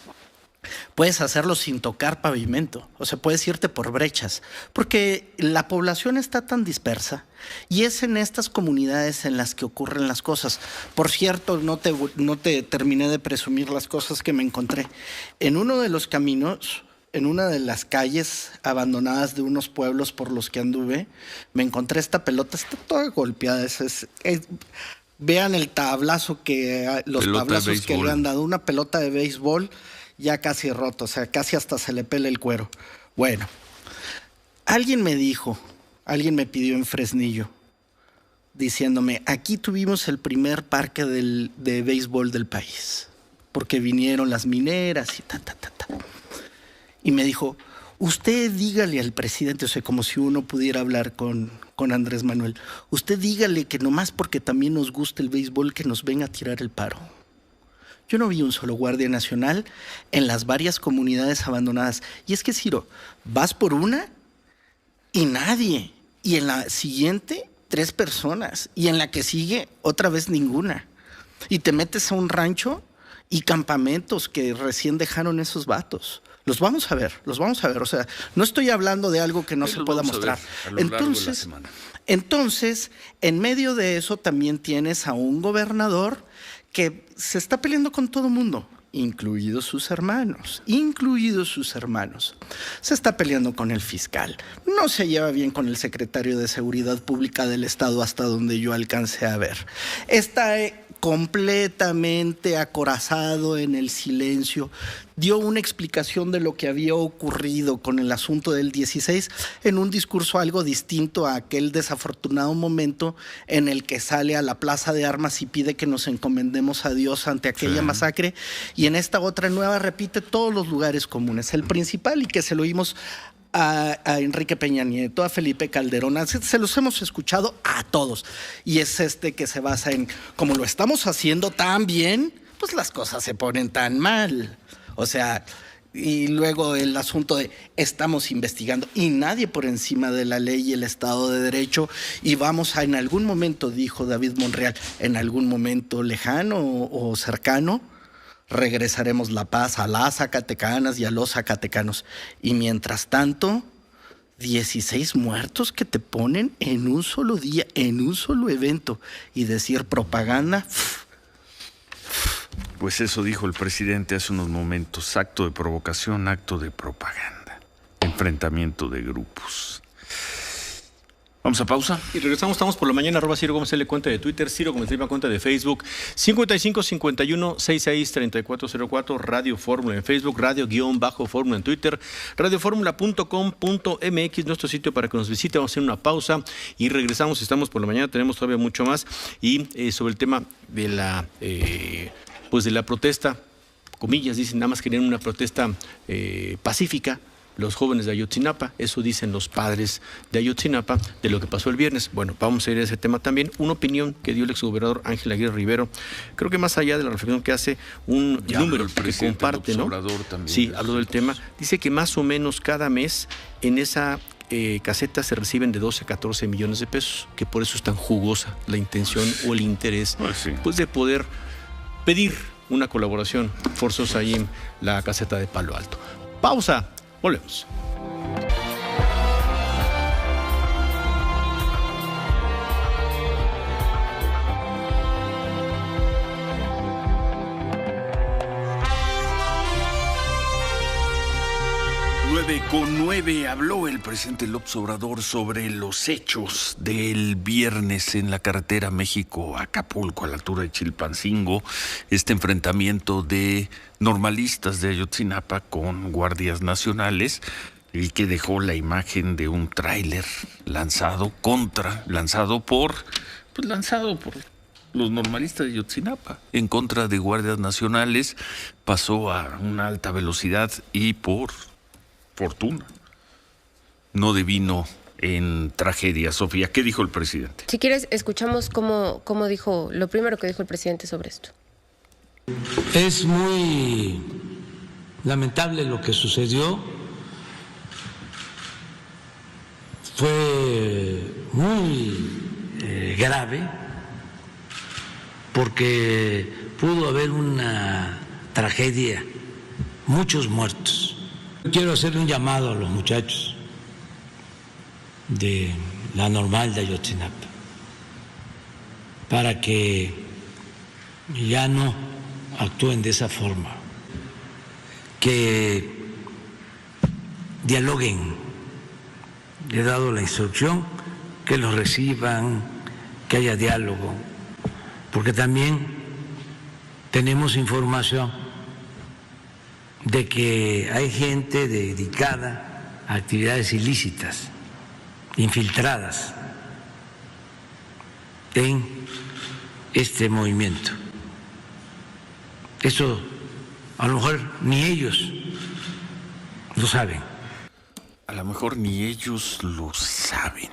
puedes hacerlo sin tocar pavimento. O sea, puedes irte por brechas, porque la población está tan dispersa y es en estas comunidades en las que ocurren las cosas. Por cierto, no te terminé de presumir las cosas que me encontré. En uno de los caminos, en una de las calles abandonadas de unos pueblos por los que anduve, me encontré esta pelota, está toda golpeada. Vean el tablazo los tablazos que le han dado, una pelota de béisbol ya casi roto, o sea, casi hasta se le pela el cuero. Bueno, alguien me pidió en Fresnillo, diciéndome, aquí tuvimos el primer parque de béisbol del país, porque vinieron las mineras y ta. Y me dijo, Usted dígale al presidente, o sea, como si uno pudiera hablar con Andrés Manuel, usted dígale que nomás porque también nos gusta el béisbol que nos venga a tirar el paro. Yo no vi un solo guardia nacional en las varias comunidades abandonadas. Y es que, Ciro, vas por una y nadie. Y en la siguiente, 3 personas. Y en la que sigue, otra vez ninguna. Y te metes a un rancho y campamentos que recién dejaron esos vatos. Los vamos a ver. O sea, no estoy hablando de algo que no se pueda mostrar. Entonces, en medio de eso también tienes a un gobernador que se está peleando con todo mundo, incluidos sus hermanos. Se está peleando con el fiscal. No se lleva bien con el secretario de Seguridad Pública del Estado hasta donde yo alcancé a ver. Está completamente acorazado en el silencio. Dio una explicación de lo que había ocurrido con el asunto del 16 en un discurso algo distinto a aquel desafortunado momento en el que sale a la Plaza de Armas y pide que nos encomendemos a Dios ante aquella masacre, y en esta otra nueva repite todos los lugares comunes. El principal, y que se lo oímos a Enrique Peña Nieto, a Felipe Calderón, se los hemos escuchado a todos, y es que se basa en, como lo estamos haciendo tan bien, pues las cosas se ponen tan mal. O sea, y luego el asunto de estamos investigando y nadie por encima de la ley y el Estado de Derecho, y vamos a, en algún momento, dijo David Monreal, en algún momento lejano o cercano, regresaremos la paz a las zacatecanas y a los zacatecanos. Y mientras tanto, 16 muertos que te ponen en un solo día, en un solo evento, y decir propaganda. Pues eso dijo el presidente hace unos momentos: acto de provocación, acto de propaganda, enfrentamiento de grupos. Vamos a pausa. Y regresamos, estamos por la mañana, @Ciro Gómez L, cuenta de Twitter, Ciro Gómez L, cuenta de Facebook, 5551-663404, Radio Fórmula en Facebook, Radio-Fórmula en Twitter, radioformula.com.mx, nuestro sitio para que nos visite. Vamos a hacer una pausa y regresamos. Estamos por la mañana, tenemos todavía mucho más. Y sobre el tema de la, pues de la protesta, comillas, dicen, nada más querían una protesta pacífica, los jóvenes de Ayotzinapa, eso dicen los padres de Ayotzinapa, de lo que pasó el viernes. Bueno, vamos a ir a ese tema también. Una opinión que dio el exgobernador Ángel Aguirre Rivero, creo que más allá de la reflexión que hace, un número que comparte, ¿no? Sí, habló del tema. Dice que más o menos cada mes en esa caseta se reciben de 12 a 14 millones de pesos, que por eso es tan jugosa la intención o el interés, pues de poder pedir una colaboración forzosa ahí en la caseta de Palo Alto. Pausa. Volvemos. Con 9 habló el presidente López Obrador sobre los hechos del viernes en la carretera México-Acapulco, a la altura de Chilpancingo, este enfrentamiento de normalistas de Ayotzinapa con guardias nacionales, y que dejó la imagen de un tráiler lanzado por los normalistas de Ayotzinapa en contra de guardias nacionales. Pasó a una alta velocidad y por fortuna no devino en tragedia. Sofía, ¿qué dijo el presidente? Si quieres, escuchamos cómo dijo, lo primero que dijo el presidente sobre esto. Es muy lamentable lo que sucedió. Fue muy grave porque pudo haber una tragedia, muchos muertos. Quiero hacerle un llamado a los muchachos de la Normal de Ayotzinapa para que ya no actúen de esa forma, que dialoguen. He dado la instrucción que los reciban, que haya diálogo, porque también tenemos información de que hay gente dedicada a actividades ilícitas, infiltradas en este movimiento. Eso a lo mejor ni ellos lo saben. a lo mejor ni ellos lo saben.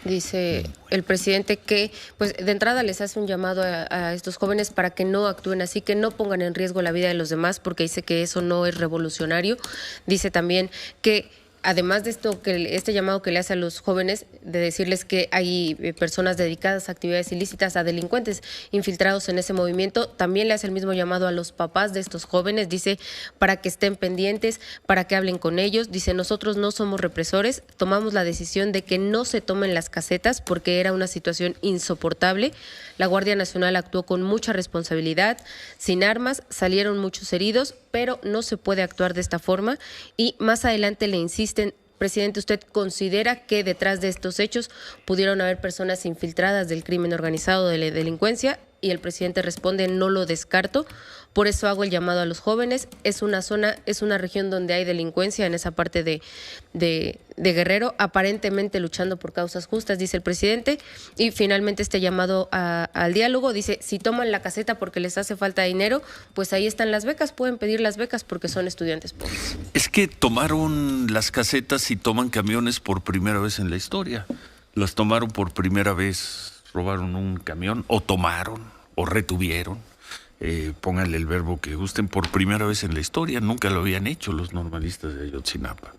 Dice el presidente que, pues, de entrada les hace un llamado a estos jóvenes para que no actúen así, que no pongan en riesgo la vida de los demás, porque dice que eso no es revolucionario. Dice también que, además de esto, que este llamado que le hace a los jóvenes, de decirles que hay personas dedicadas a actividades ilícitas, a delincuentes infiltrados en ese movimiento, también le hace el mismo llamado a los papás de estos jóvenes, dice, para que estén pendientes, para que hablen con ellos. Dice, nosotros no somos represores, tomamos la decisión de que no se tomen las casetas porque era una situación insoportable. La Guardia Nacional actuó con mucha responsabilidad, sin armas, salieron muchos heridos, pero no se puede actuar de esta forma. Y más adelante le insisten, presidente, ¿usted considera que detrás de estos hechos pudieron haber personas infiltradas del crimen organizado, de la delincuencia? Y el presidente responde, no lo descarto, por eso hago el llamado a los jóvenes. Es una zona, es una región donde hay delincuencia, en esa parte de Guerrero, aparentemente luchando por causas justas, dice el presidente. Y finalmente este llamado al diálogo, dice, si toman la caseta porque les hace falta dinero, pues ahí están las becas, pueden pedir las becas porque son estudiantes pobres. Es que tomaron las casetas y toman camiones por primera vez en la historia. Las tomaron por primera vez, robaron un camión, o tomaron, o retuvieron. Pónganle el verbo que gusten, por primera vez en la historia. Nunca lo habían hecho los normalistas de Ayotzinapa.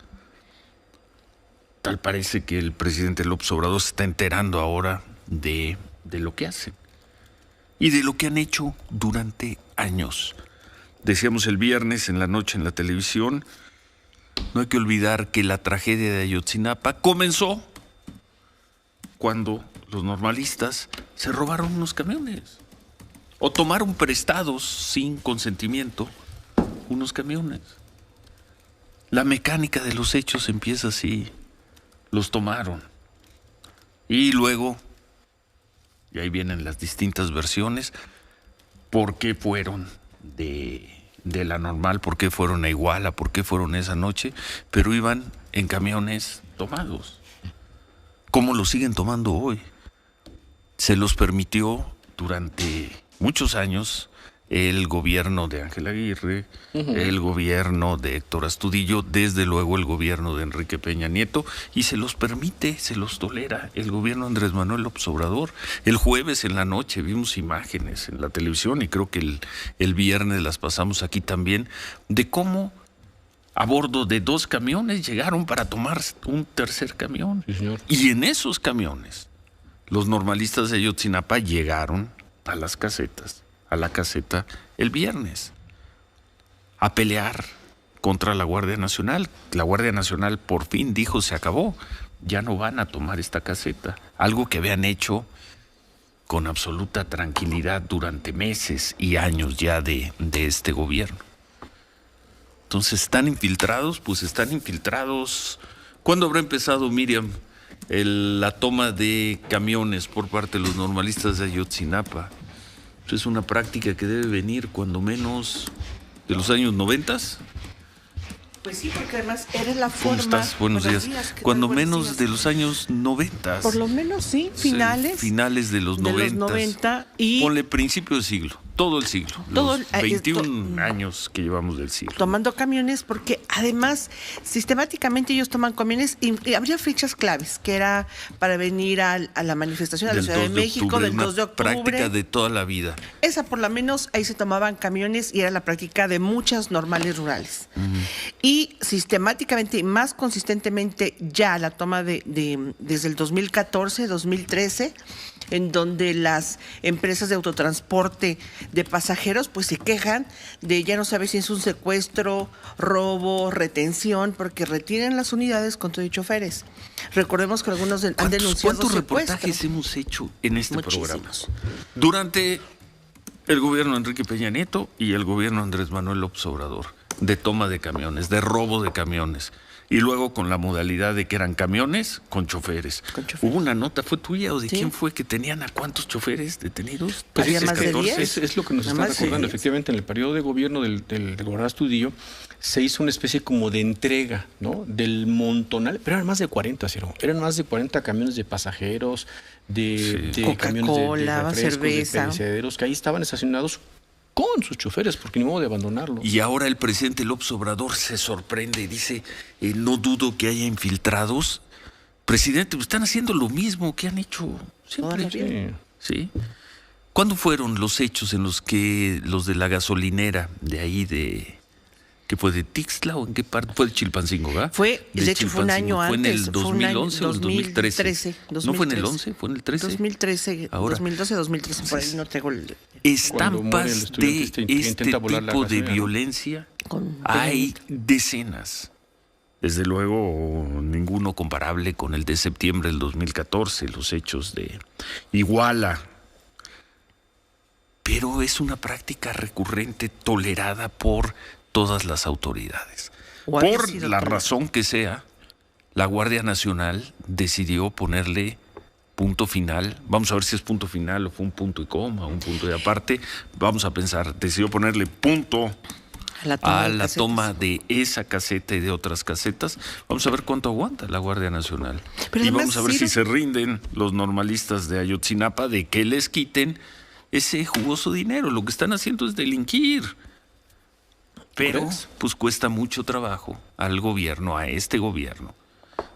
Tal parece que el presidente López Obrador se está enterando ahora de lo que hacen y de lo que han hecho durante años. Decíamos el viernes en la noche en la televisión, no hay que olvidar que la tragedia de Ayotzinapa comenzó cuando los normalistas se robaron unos camiones o tomaron prestados sin consentimiento unos camiones. La mecánica de los hechos empieza así. Los tomaron. Y luego, y ahí vienen las distintas versiones, por qué fueron de la Normal, por qué fueron a Iguala, por qué fueron esa noche, pero iban en camiones tomados. ¿Cómo lo siguen tomando hoy? Se los permitió durante muchos años el gobierno de Ángel Aguirre, el gobierno de Héctor Astudillo, desde luego el gobierno de Enrique Peña Nieto, y se los permite, se los tolera el gobierno de Andrés Manuel López Obrador. El jueves en la noche vimos imágenes en la televisión, y creo que el viernes las pasamos aquí también, de cómo a bordo de 2 camiones llegaron para tomar un tercer camión. Sí, señor. Y en esos camiones, los normalistas de Ayotzinapa llegaron a las casetas, a la caseta el viernes, a pelear contra la Guardia Nacional. La Guardia Nacional por fin dijo, se acabó, ya no van a tomar esta caseta. Algo que habían hecho con absoluta tranquilidad durante meses y años ya de este gobierno. Entonces, ¿están infiltrados? Pues están infiltrados. ¿Cuándo habrá empezado, Miriam, la toma de camiones por parte de los normalistas de Ayotzinapa? Pues es una práctica que debe venir cuando menos de los años 90. Pues sí, porque además era la forma. ¿Cómo estás? Buenos días. Cuando menos de los años 90. Por lo menos sí, finales. Sí, finales de los 90. Y ponle principio del siglo, todo el siglo. Todo, los 21 años que llevamos del siglo. Tomando camiones, porque además sistemáticamente ellos toman camiones y habría fechas claves, que era para venir a la manifestación de la Ciudad de México del 2 de octubre. Práctica de toda la vida. Esa por lo menos ahí se tomaban camiones y era la práctica de muchas normales rurales. Y sistemáticamente y más consistentemente ya la toma desde el 2014, 2013, en donde las empresas de autotransporte de pasajeros pues se quejan de ya no sabe si es un secuestro, robo, retención, porque retienen las unidades con todo y choferes. Recordemos que algunos han denunciado ¿Cuántos reportajes hemos hecho en este programa? Durante el gobierno de Enrique Peña Nieto y el gobierno de Andrés Manuel López Obrador, de toma de camiones, de robo de camiones. Y luego con la modalidad de que eran camiones con choferes. Hubo una nota, ¿fue tuya o de quién fue, que tenían a cuántos choferes detenidos? Pues había más de 10. Es lo que nos están recordando. Efectivamente, en el periodo de gobierno del gobernador Astudillo se hizo una especie como de entrega, ¿no?, del montonal, pero eran más de 40, Ciro. Eran más de 40 camiones de pasajeros, de camiones de refrescos, cerveza, de perecederos, que ahí estaban estacionados con sus choferes, porque ni modo de abandonarlo. Y ahora el presidente López Obrador se sorprende y dice, no dudo que haya infiltrados. Presidente, están haciendo lo mismo que han hecho siempre. Sí. ¿Cuándo fueron los hechos en los que los de la gasolinera de ahí ¿qué fue, de Tixtla o en qué parte? Fue de Chilpancingo, ¿verdad? De hecho, fue un año antes. ¿Fue en el 2011 o en el 2013? ¿No fue en el 11? ¿Fue en el 13? 2013, ahora, 2012, 2013, por ahí no tengo el... Estampas de este tipo de violencia hay decenas. Desde luego, ninguno comparable con el de septiembre del 2014, los hechos de Iguala. Pero es una práctica recurrente tolerada por todas las autoridades. Por la razón que sea, la Guardia Nacional decidió ponerle punto final. Vamos a ver si es punto final o fue un punto y coma, un punto de aparte. Vamos a pensar, decidió ponerle punto a la toma de esa caseta y de otras casetas. Vamos a ver cuánto aguanta la Guardia Nacional. Pero y vamos a ver si se rinden los normalistas de Ayotzinapa de que les quiten ese jugoso dinero. Lo que están haciendo es delinquir. Pero pues cuesta mucho trabajo al gobierno, a este gobierno,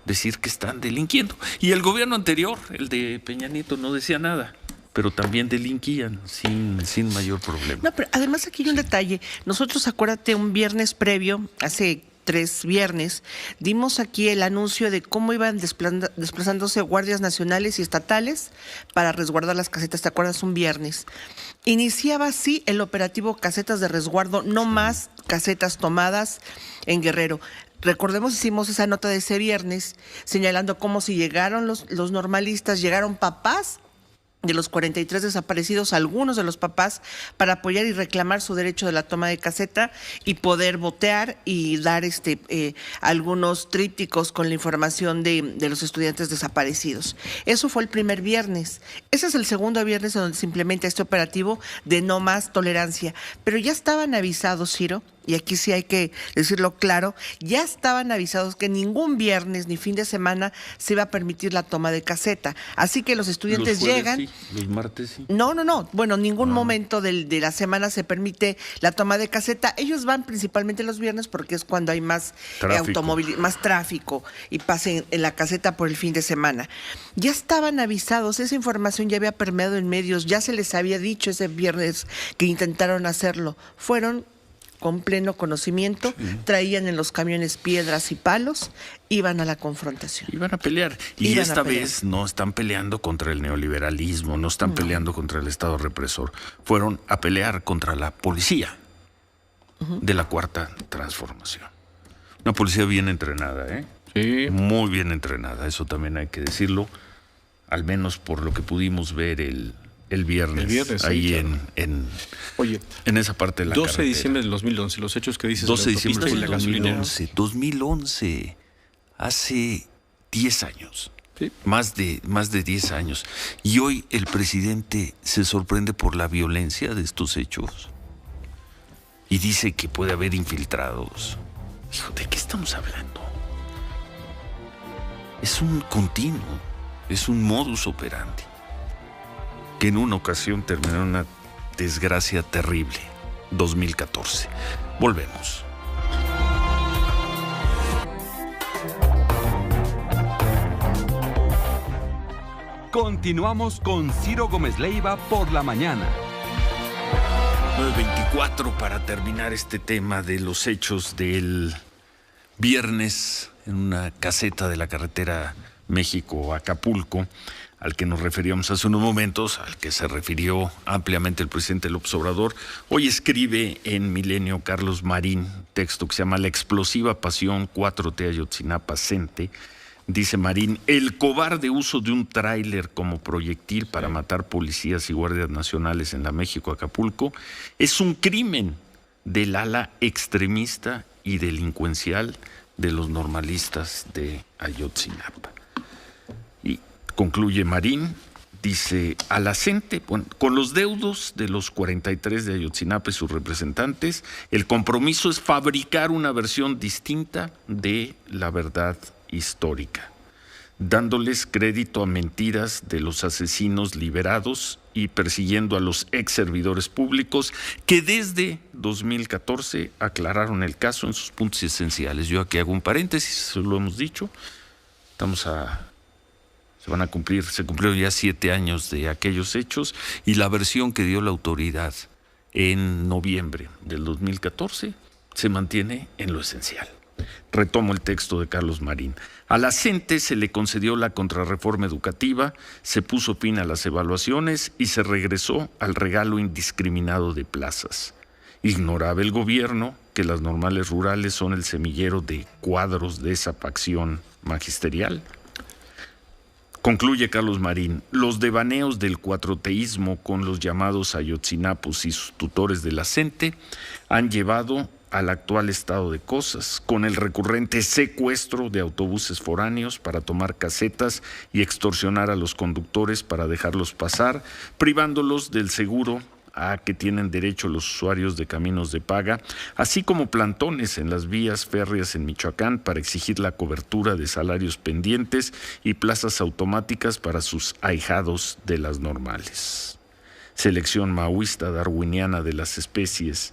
decir que están delinquiendo. Y el gobierno anterior, el de Peña Nieto, no decía nada, pero también delinquían sin mayor problema. No, pero además aquí hay un detalle. Nosotros, acuérdate, un viernes previo, hace 3 viernes, dimos aquí el anuncio de cómo iban desplazándose guardias nacionales y estatales para resguardar las casetas. ¿Te acuerdas? Un viernes. Iniciaba así el operativo Casetas de Resguardo, no más casetas tomadas en Guerrero. Recordemos, hicimos esa nota de ese viernes señalando cómo si llegaron los normalistas, llegaron papás de los 43 desaparecidos, algunos de los papás, para apoyar y reclamar su derecho de la toma de caseta y poder votear y dar algunos trípticos con la información de los estudiantes desaparecidos. Eso fue el primer viernes. Ese es el segundo viernes en donde se implementa este operativo de no más tolerancia. Pero ya estaban avisados, Ciro, y aquí sí hay que decirlo claro, ya estaban avisados que ningún viernes ni fin de semana se iba a permitir la toma de caseta. Así que los estudiantes los jueves, llegan... Sí. Los martes sí. No. Bueno, ningún momento de la semana se permite la toma de caseta. Ellos van principalmente los viernes porque es cuando hay más más tráfico y pasen en la caseta por el fin de semana. Ya estaban avisados, esa información ya había permeado en medios, ya se les había dicho ese viernes que intentaron hacerlo. Fueron con pleno conocimiento, traían en los camiones piedras y palos, iban a la confrontación. Iban a pelear. Y esta vez no están peleando contra el neoliberalismo, no están peleando contra el Estado represor. Fueron a pelear contra la policía de la Cuarta Transformación. Una policía bien entrenada, ¿eh? Sí. Muy bien entrenada, eso también hay que decirlo, al menos por lo que pudimos ver el viernes ahí sí, claro. En esa parte de la 12 carretera. De diciembre del 2011, los hechos que dices 12 de diciembre del la 2011, hace 10 años, sí. más de 10 años. Y hoy el presidente se sorprende por la violencia de estos hechos y dice que puede haber infiltrados. Hijo, ¿de qué estamos hablando? Es un continuo, es un modus operandi que en una ocasión terminó en una desgracia terrible. 2014. Volvemos. Continuamos con Ciro Gómez Leiva por la mañana. 9:24 para terminar este tema de los hechos del viernes en una caseta de la carretera México-Acapulco, al que nos referíamos hace unos momentos, al que se refirió ampliamente el presidente López Obrador. Hoy escribe en Milenio Carlos Marín, texto que se llama La explosiva pasión 4T Ayotzinapa Cente. Dice Marín, el cobarde uso de un tráiler como proyectil para matar policías y guardias nacionales en la México-Acapulco es un crimen del ala extremista y delincuencial de los normalistas de Ayotzinapa. Y concluye Marín, dice, a la Cente, con los deudos de los 43 de Ayotzinapa y sus representantes, el compromiso es fabricar una versión distinta de la verdad histórica. dándoles crédito a mentiras de los asesinos liberados y persiguiendo a los ex servidores públicos que desde 2014 aclararon el caso en sus puntos esenciales. Yo aquí hago un paréntesis, lo hemos dicho, se cumplieron ya 7 años de aquellos hechos y la versión que dio la autoridad en noviembre del 2014 se mantiene en lo esencial. Retomo el texto de Carlos Marín. A la CENTE se le concedió la contrarreforma educativa, se puso fin a las evaluaciones y se regresó al regalo indiscriminado de plazas. Ignoraba el gobierno que las normales rurales son el semillero de cuadros de esa facción magisterial. Concluye Carlos Marín, los devaneos del cuatroteísmo con los llamados ayotzinapos y sus tutores de la CENTE han llevado al actual estado de cosas, con el recurrente secuestro de autobuses foráneos para tomar casetas y extorsionar a los conductores para dejarlos pasar, privándolos del seguro a que tienen derecho los usuarios de caminos de paga, así como plantones en las vías férreas en Michoacán para exigir la cobertura de salarios pendientes y plazas automáticas para sus ahijados de las normales. Selección maoísta darwiniana de las especies,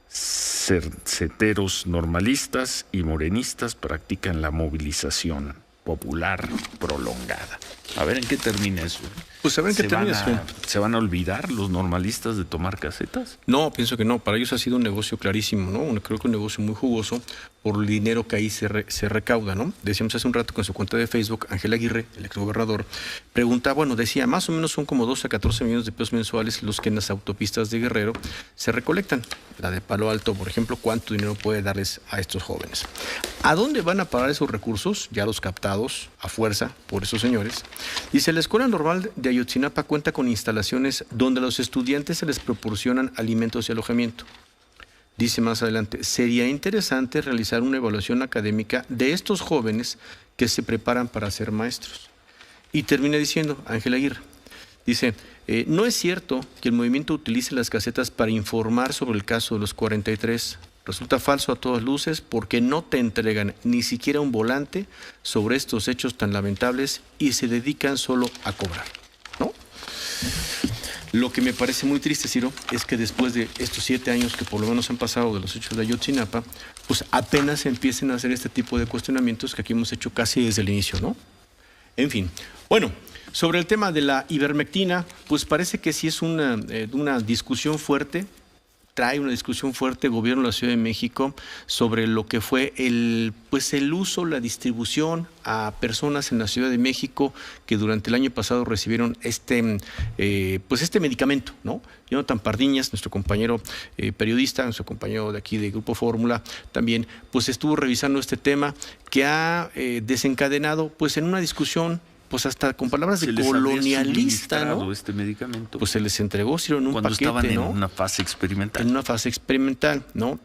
ceteros normalistas y morenistas practican la movilización popular prolongada. A ver en qué termina eso. Pues a ver en qué termina eso. ¿Se van a olvidar los normalistas de tomar casetas? No, pienso que no. Para ellos ha sido un negocio clarísimo, ¿no? Creo que un negocio muy jugoso por el dinero que ahí se recauda, ¿no? Decíamos hace un rato con su cuenta de Facebook, Ángel Aguirre, el exgobernador, decía, más o menos son como 12 a 14 millones de pesos mensuales los que en las autopistas de Guerrero se recolectan. La de Palo Alto, por ejemplo, ¿cuánto dinero puede darles a estos jóvenes? ¿A dónde van a parar esos recursos? Ya los captados a fuerza por esos señores. Dice, la Escuela Normal de Ayotzinapa cuenta con instalaciones donde a los estudiantes se les proporcionan alimentos y alojamiento. Dice más adelante, sería interesante realizar una evaluación académica de estos jóvenes que se preparan para ser maestros. Y termina diciendo, Ángel Aguirre, dice, no es cierto que el movimiento utilice las casetas para informar sobre el caso de los 43. Resulta falso a todas luces porque no te entregan ni siquiera un volante sobre estos hechos tan lamentables y se dedican solo a cobrar, ¿no? Lo que me parece muy triste, Ciro, es que después de estos 7 años que por lo menos han pasado de los hechos de Ayotzinapa, pues apenas empiecen a hacer este tipo de cuestionamientos que aquí hemos hecho casi desde el inicio, ¿no? En fin, bueno, sobre el tema de la ivermectina, pues parece que sí es una discusión fuerte. Trae una discusión fuerte el gobierno de la Ciudad de México sobre lo que fue el uso, la distribución a personas en la Ciudad de México que durante el año pasado recibieron este medicamento, ¿no? Jonathan Pardiñas, nuestro compañero periodista, nuestro compañero de aquí de Grupo Fórmula, también pues estuvo revisando este tema que ha desencadenado pues en una discusión pues hasta con palabras de colonialista, ¿no? Este medicamento. Pues se les entregó, Ciro, en un cuando paquete, estaban en ¿no? una fase experimental. En una fase experimental, ¿no?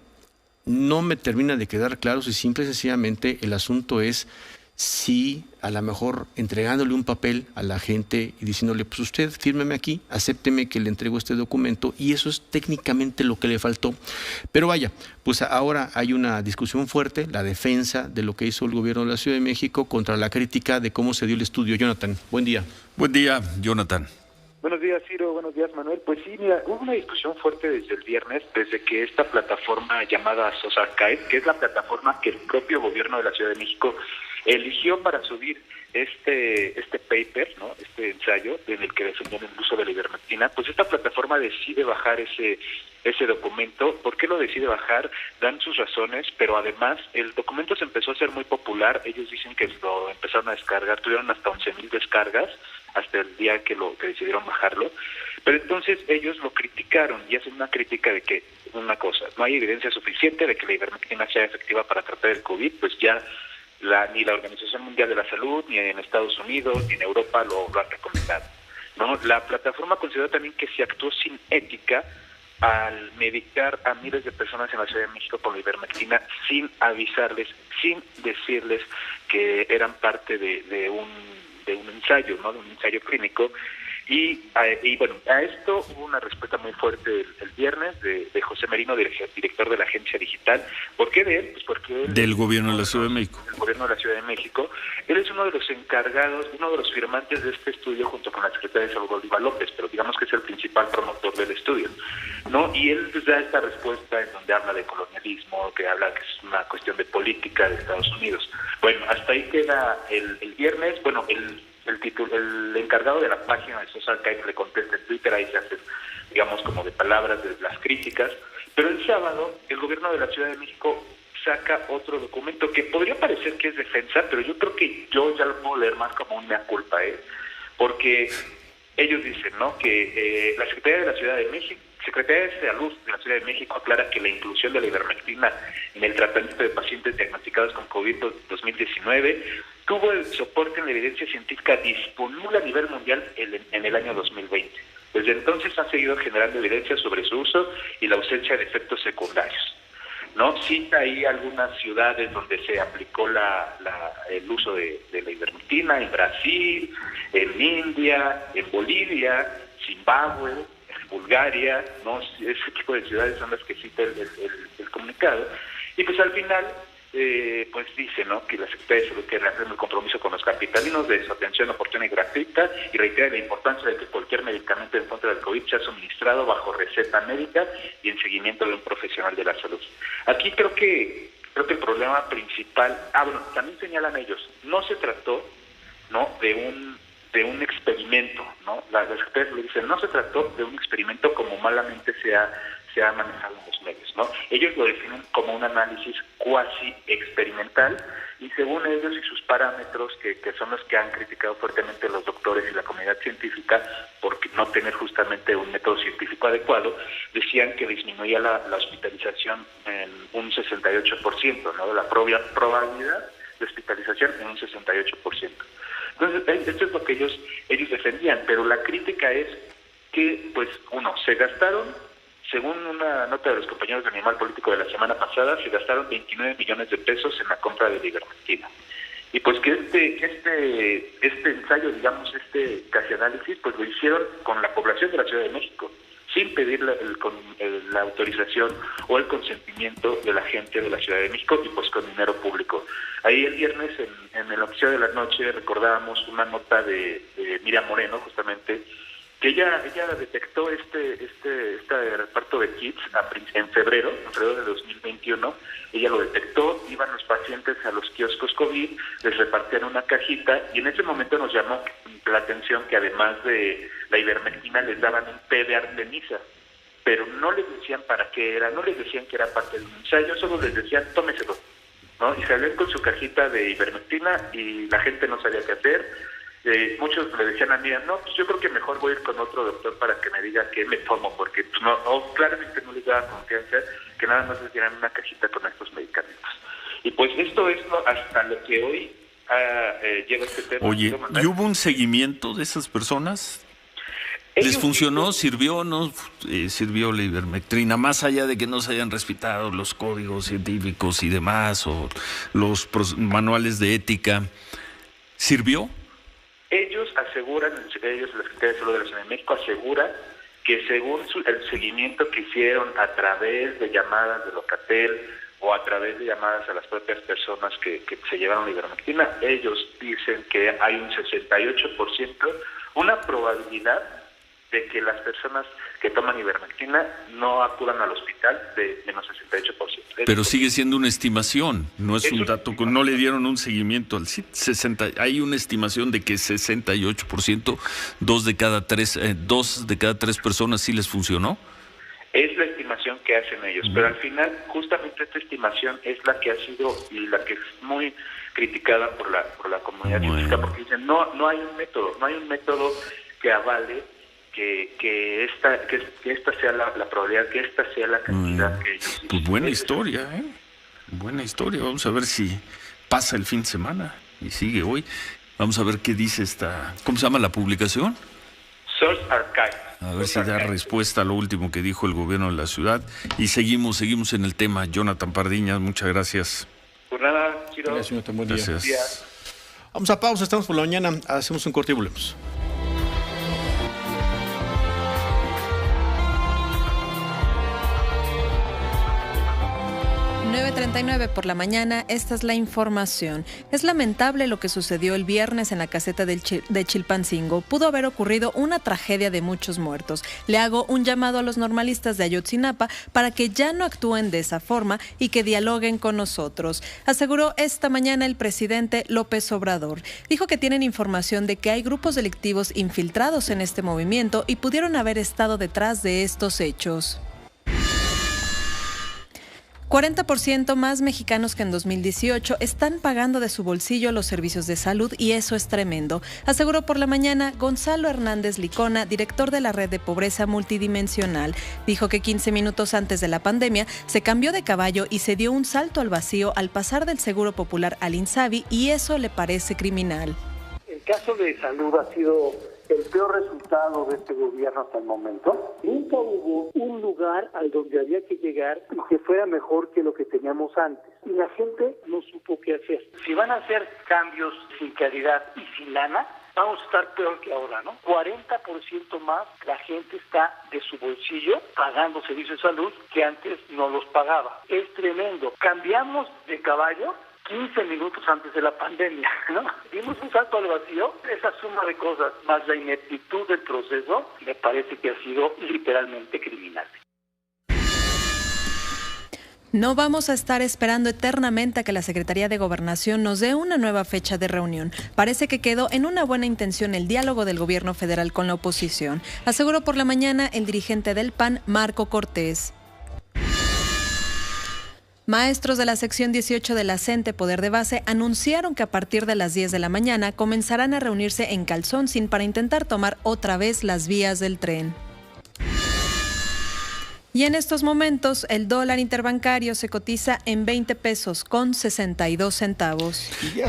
No me termina de quedar claro si simple y sencillamente el asunto es si a lo mejor entregándole un papel a la gente y diciéndole, pues usted fírmeme aquí, acépteme que le entrego este documento, y eso es técnicamente lo que le faltó. Pero vaya, pues ahora hay una discusión fuerte, la defensa de lo que hizo el gobierno de la Ciudad de México contra la crítica de cómo se dio el estudio. Jonathan, buen día. Buen día, Jonathan. Buenos días, Ciro. Buenos días, Manuel. Pues sí, mira, hubo una discusión fuerte desde el viernes, desde que esta plataforma llamada SOSARCAE, que es la plataforma que el propio gobierno de la Ciudad de México eligió para subir este paper, ¿no? Este ensayo en el que defendían el uso de la ivermectina, pues esta plataforma decide bajar ese documento. ¿Por qué lo decide bajar? Dan sus razones, pero además el documento se empezó a hacer muy popular. Ellos dicen que lo empezaron a descargar, tuvieron hasta 11,000 descargas hasta el día que decidieron bajarlo. Pero entonces ellos lo criticaron y hacen una crítica de que una cosa, no hay evidencia suficiente de que la ivermectina sea efectiva para tratar el COVID, pues ya ni la Organización Mundial de la Salud, ni en Estados Unidos, ni en Europa lo han recomendado, ¿no? La plataforma consideró también que se actuó sin ética al medicar a miles de personas en la Ciudad de México con la ivermectina sin avisarles, sin decirles que eran parte de un ensayo, ¿no? De un ensayo clínico. Y bueno, a esto hubo una respuesta muy fuerte el viernes de José Merino, director de la Agencia Digital. ¿Por qué de él? Pues porque él... Del gobierno de la Ciudad de México. Del gobierno gobierno de la Ciudad de México. Él es uno de los encargados, uno de los firmantes de este estudio junto con la secretaria de Salud, Oliva López, pero digamos que es el principal promotor del estudio, ¿no? Y él pues da esta respuesta en donde habla de colonialismo, que habla que es una cuestión de política de Estados Unidos. Bueno, hasta ahí queda el viernes. Bueno, el encargado de la página de Social Archive le contesta en Twitter, ahí se hacen, digamos, como de palabras de las críticas, pero el sábado el gobierno de la Ciudad de México saca otro documento que podría parecer que es defensa, pero yo creo que yo ya lo puedo leer más como una culpa, porque ellos dicen, ¿no?, que la Secretaría de la Ciudad de México, Secretaría de Salud de la Ciudad de México aclara que la inclusión de la ivermectina en el tratamiento de pacientes diagnosticados con COVID-19 tuvo el soporte en la evidencia científica disponible a nivel mundial en el año 2020. Desde entonces han seguido generando evidencia sobre su uso y la ausencia de efectos secundarios, ¿no? Cita ahí algunas ciudades donde se aplicó el uso de la ivermectina, en Brasil, en India, en Bolivia, Zimbabue, en Bulgaria, ¿no? Ese tipo de ciudades son las que cita el comunicado. Y pues al final, pues dice, ¿no?, que la Secretaría de Salud quiere reafirmar el compromiso con los capitalinos de su atención oportuna y gratuita y reitera la importancia de que cualquier medicamento en contra del COVID sea suministrado bajo receta médica y en seguimiento de un profesional de la salud. Aquí creo que el problema principal, bueno, también señalan ellos, no se trató, ¿no?, de un experimento, ¿no? La Secretaría de Salud dice, no se trató de un experimento como malamente se ha manejado en los medios, ¿no? Ellos lo definen como un análisis cuasi experimental y según ellos y sus parámetros, que son los que han criticado fuertemente los doctores y la comunidad científica por no tener justamente un método científico adecuado, decían que disminuía la hospitalización en un 68%, ¿no?, de la probabilidad de hospitalización en un 68%. Entonces, esto es lo que ellos defendían, pero la crítica es que, pues, se gastaron, según una nota de los compañeros de Animal Político de la semana pasada, se gastaron 29 millones de pesos en la compra de la ivermectina. Y pues que este ensayo, digamos, casi análisis, pues lo hicieron con la población de la Ciudad de México, sin pedir la autorización o el consentimiento de la gente de la Ciudad de México y pues con dinero público. Ahí el viernes en el noticiero de la noche recordábamos una nota de Miriam Moreno, justamente, que ella detectó este reparto de kits en febrero de 2021. Ella lo detectó, iban los pacientes a los kioscos COVID, les repartían una cajita y en ese momento nos llamó la atención que además de la ivermectina les daban un té de artemisa, pero no les decían para qué era, no les decían que era parte de un ensayo, solo les decían tómeselo, ¿no? Y salían con su cajita de ivermectina y la gente no sabía qué hacer. Muchos le decían a mí, no, pues yo creo que mejor voy a ir con otro doctor para que me diga qué me tomo, porque pues claramente no les daba confianza que nada más les dieran una cajita con estos medicamentos. Y pues esto es hasta lo que hoy llega este tema. Oye, ¿y hubo un seguimiento de esas personas? ¿Les funcionó? ¿Sirvió o no sirvió la ivermectina? Más allá de que no se hayan respetado los códigos científicos y demás, o los manuales de ética, ¿sirvió? Ellos aseguran, la Secretaría de Salud de la Ciudad de México asegura que según el seguimiento que hicieron a través de llamadas de Locatel o a través de llamadas a las propias personas que se llevaron la ivermectina, ellos dicen que hay un 68%, una probabilidad de que las personas que toman ivermectina no acudan al hospital de menos 68%. Pero sigue siendo una estimación, no es un dato, no le dieron un seguimiento al 60, hay una estimación de que 68%, dos de cada tres personas sí les funcionó. Es la estimación que hacen ellos, pero al final justamente esta estimación es la que ha sido y la que es muy criticada por la comunidad científica, porque dicen no hay un método que avale que esta sea la probabilidad, que esta sea la cantidad que ellos... Pues buena historia, buena historia. Vamos a ver si pasa el fin de semana y sigue hoy. Vamos a ver qué dice ¿cómo se llama la publicación? Source Archive. A ver si da respuesta a lo último que dijo el gobierno de la ciudad. Y seguimos en el tema. Jonathan Pardiñas, muchas gracias. Por nada, Chiro. Gracias, Jonathan, buen día. Gracias. Vamos a pausa, estamos por la mañana, hacemos un corte y volvemos. 9:39 por la mañana, esta es la información. Es lamentable lo que sucedió el viernes en la caseta de Chilpancingo. Pudo haber ocurrido una tragedia de muchos muertos. Le hago un llamado a los normalistas de Ayotzinapa para que ya no actúen de esa forma y que dialoguen con nosotros, aseguró esta mañana el presidente López Obrador. Dijo que tienen información de que hay grupos delictivos infiltrados en este movimiento y pudieron haber estado detrás de estos hechos. 40% más mexicanos que en 2018 están pagando de su bolsillo los servicios de salud y eso es tremendo, aseguró por la mañana Gonzalo Hernández Licona, director de la Red de Pobreza Multidimensional. Dijo que 15 minutos antes de la pandemia se cambió de caballo y se dio un salto al vacío al pasar del Seguro Popular al INSABI y eso le parece criminal. El caso de salud ha sido el peor resultado de este gobierno hasta el momento. Nunca hubo un lugar al donde había que llegar y que fuera mejor que lo que teníamos antes. Y la gente no supo qué hacer. Si van a hacer cambios sin claridad y sin lana, vamos a estar peor que ahora, ¿no? 40% más la gente está de su bolsillo pagando servicios de salud que antes no los pagaba. Es tremendo. Cambiamos de caballo 15 minutos antes de la pandemia, ¿no? Dimos un salto al vacío. Esa suma de cosas, más la ineptitud del proceso, me parece que ha sido literalmente criminal. No vamos a estar esperando eternamente a que la Secretaría de Gobernación nos dé una nueva fecha de reunión. Parece que quedó en una buena intención el diálogo del gobierno federal con la oposición, aseguró por la mañana el dirigente del PAN, Marco Cortés. Maestros de la sección 18 de la CENTE Poder de Base anunciaron que a partir de las 10 de la mañana comenzarán a reunirse en Calzoncin para intentar tomar otra vez las vías del tren. Y en estos momentos el dólar interbancario se cotiza en 20 pesos con 62 centavos. Y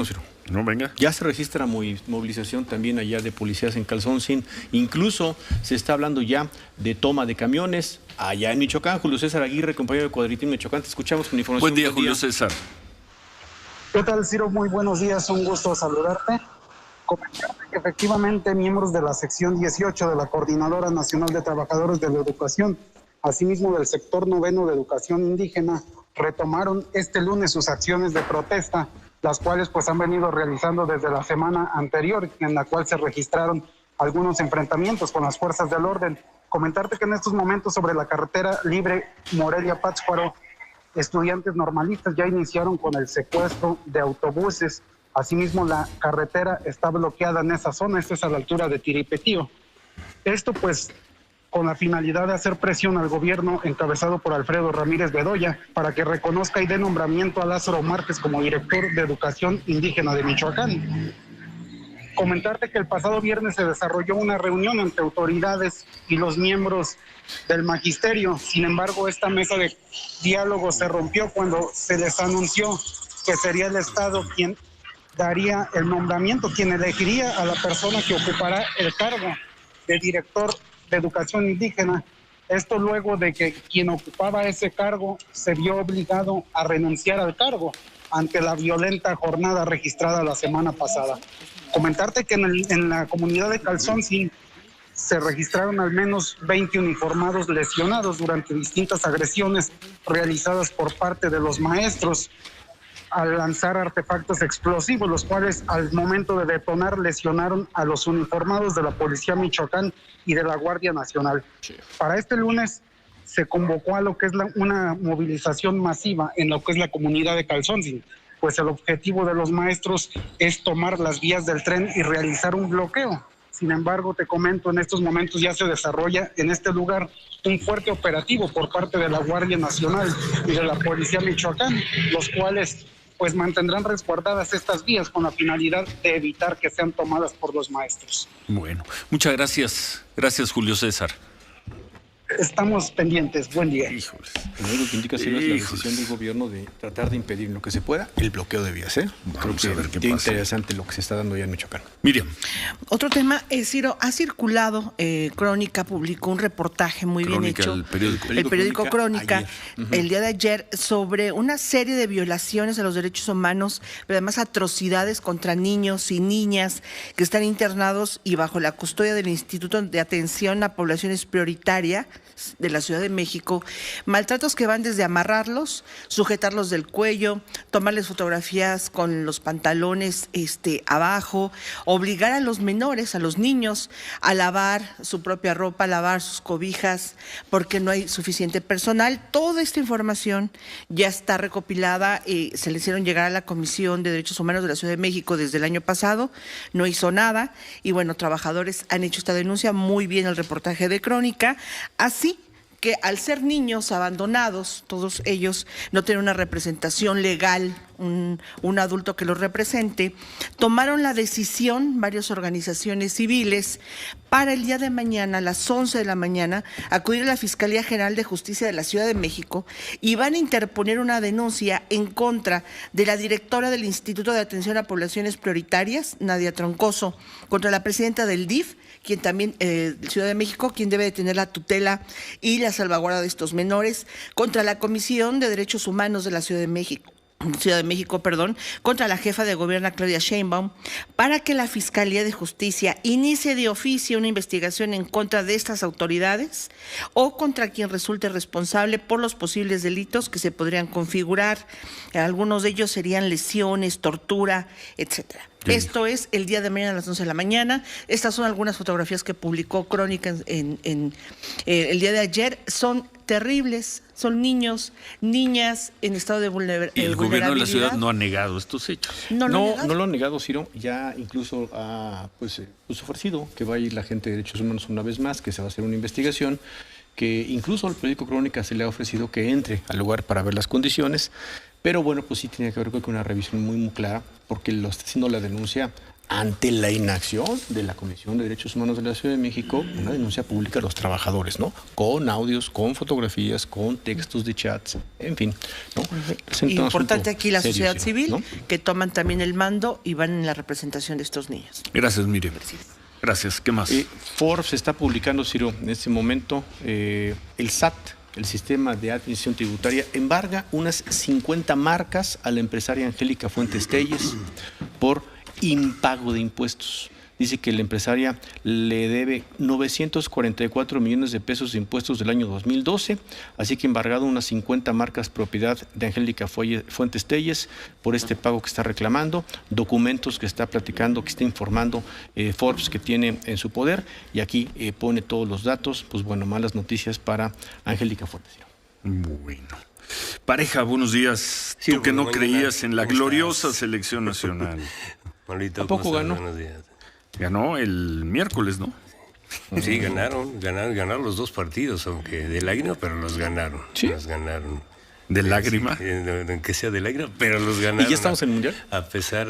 Ciro. No, venga. Ya se registra movilización también allá de policías en Calzoncin. Incluso se está hablando ya de toma de camiones allá en Michoacán. Julio César Aguirre, compañero de Cuadritín Michoacán, te escuchamos con información. Buen día, Julio César. ¿Qué tal, Ciro? Muy buenos días, un gusto saludarte. Comentarte que efectivamente miembros de la sección 18 de la Coordinadora Nacional de Trabajadores de la Educación, asimismo del sector 9 de Educación Indígena, retomaron este lunes sus acciones de protesta, las cuales pues han venido realizando desde la semana anterior, en la cual se registraron algunos enfrentamientos con las fuerzas del orden. Comentarte que en estos momentos sobre la carretera libre Morelia-Pátzcuaro, estudiantes normalistas ya iniciaron con el secuestro de autobuses. Asimismo, la carretera está bloqueada en esa zona, esta es a la altura de Tiripetío. Esto pues con la finalidad de hacer presión al gobierno encabezado por Alfredo Ramírez Bedoya para que reconozca y dé nombramiento a Lázaro Márquez como director de Educación Indígena de Michoacán. Comentarte que el pasado viernes se desarrolló una reunión entre autoridades y los miembros del magisterio. Sin embargo, esta mesa de diálogo se rompió cuando se les anunció que sería el Estado quien daría el nombramiento, quien elegiría a la persona que ocupará el cargo de director de Educación Indígena. Esto luego de que quien ocupaba ese cargo se vio obligado a renunciar al cargo ante la violenta jornada registrada la semana pasada. Comentarte que en la comunidad de Calzoncin se registraron al menos 20 uniformados lesionados durante distintas agresiones realizadas por parte de los maestros al lanzar artefactos explosivos, los cuales al momento de detonar lesionaron a los uniformados de la Policía Michoacán y de la Guardia Nacional. Para este lunes se convocó a lo que es una movilización masiva en lo que es la comunidad de Calzoncin, pues el objetivo de los maestros es tomar las vías del tren y realizar un bloqueo. Sin embargo, te comento, en estos momentos ya se desarrolla en este lugar un fuerte operativo por parte de la Guardia Nacional y de la Policía Michoacán, los cuales pues mantendrán resguardadas estas vías con la finalidad de evitar que sean tomadas por los maestros. Bueno, muchas gracias. Gracias, Julio César. Estamos pendientes. Buen día. Híjoles. Lo único que indica es la decisión del gobierno de tratar de impedir en lo que se pueda el bloqueo de vías. Vamos a ver qué pasa. Interesante lo que se está dando ya en Michoacán. Miriam. Otro tema, Ciro, ha circulado, Crónica publicó un reportaje muy bien hecho. El periódico Crónica, el día de ayer, sobre una serie de violaciones a los derechos humanos, pero además atrocidades contra niños y niñas que están internados y bajo la custodia del Instituto de Atención a Poblaciones Prioritarias de la Ciudad de México, maltratos que van desde amarrarlos, sujetarlos del cuello, tomarles fotografías con los pantalones abajo, obligar a los menores, a los niños, a lavar su propia ropa, a lavar sus cobijas, porque no hay suficiente personal. Toda esta información ya está recopilada, se le hicieron llegar a la Comisión de Derechos Humanos de la Ciudad de México desde el año pasado, no hizo nada, y bueno, trabajadores han hecho esta denuncia, muy bien el reportaje de Crónica, así que al ser niños abandonados, todos ellos no tienen una representación legal, un adulto que los represente, tomaron la decisión, varias organizaciones civiles, para el día de mañana, a las 11 de la mañana, acudir a la Fiscalía General de Justicia de la Ciudad de México y van a interponer una denuncia en contra de la directora del Instituto de Atención a Poblaciones Prioritarias, Nadia Troncoso, contra la presidenta del DIF, quien también, Ciudad de México, quien debe de tener la tutela y la salvaguarda de estos menores, contra la Comisión de Derechos Humanos de la Ciudad de México, contra la jefa de gobierno Claudia Sheinbaum, para que la Fiscalía de Justicia inicie de oficio una investigación en contra de estas autoridades o contra quien resulte responsable por los posibles delitos que se podrían configurar. Algunos de ellos serían lesiones, tortura, etcétera. Sí. Esto es el día de mañana a las 11 de la mañana. Estas son algunas fotografías que publicó Crónica el día de ayer. Son terribles, son niños, niñas en estado de vulnerabilidad. El gobierno de la ciudad no ha negado estos hechos. No lo ha negado, Ciro. Ya incluso ha ofrecido que va a ir la gente de Derechos Humanos una vez más, que se va a hacer una investigación, que incluso al periódico Crónica se le ha ofrecido que entre al lugar para ver las condiciones. Pero bueno, pues sí tiene que haber con una revisión muy clara, porque lo está haciendo la denuncia ante la inacción de la Comisión de Derechos Humanos de la Ciudad de México, una denuncia pública a los trabajadores, ¿no? Con audios, con fotografías, con textos de chats, en fin, ¿no? Importante aquí la sociedad civil, ¿no? Que toman también el mando y van en la representación de estos niños. Gracias, Miriam. Gracias. ¿Qué más? Forbes está publicando, Ciro, en este momento, el SAT, el sistema de administración tributaria, embarga unas 50 marcas a la empresaria Angélica Fuentes Telles por impago de impuestos. Dice que la empresaria le debe 944 millones de pesos de impuestos del año 2012, así que embargado unas 50 marcas propiedad de Angélica Fuentes Telles por este pago que está reclamando, documentos que está platicando, que está informando Forbes que tiene en su poder, y aquí pone todos los datos. Pues bueno, malas noticias para Angélica Fuentes. Bueno. Pareja, buenos días. Sí, tú que no creías en la gloriosa selección nacional. Manolito, ¿a poco ganó? Buenos días. Ganó el miércoles, ¿no? Sí, ganaron los dos partidos, aunque de lágrima, pero los ganaron. ¿Sí? Los ganaron. ¿De lágrima? Aunque sea de lágrima, pero los ganaron. ¿Y ya estamos en el Mundial? A pesar,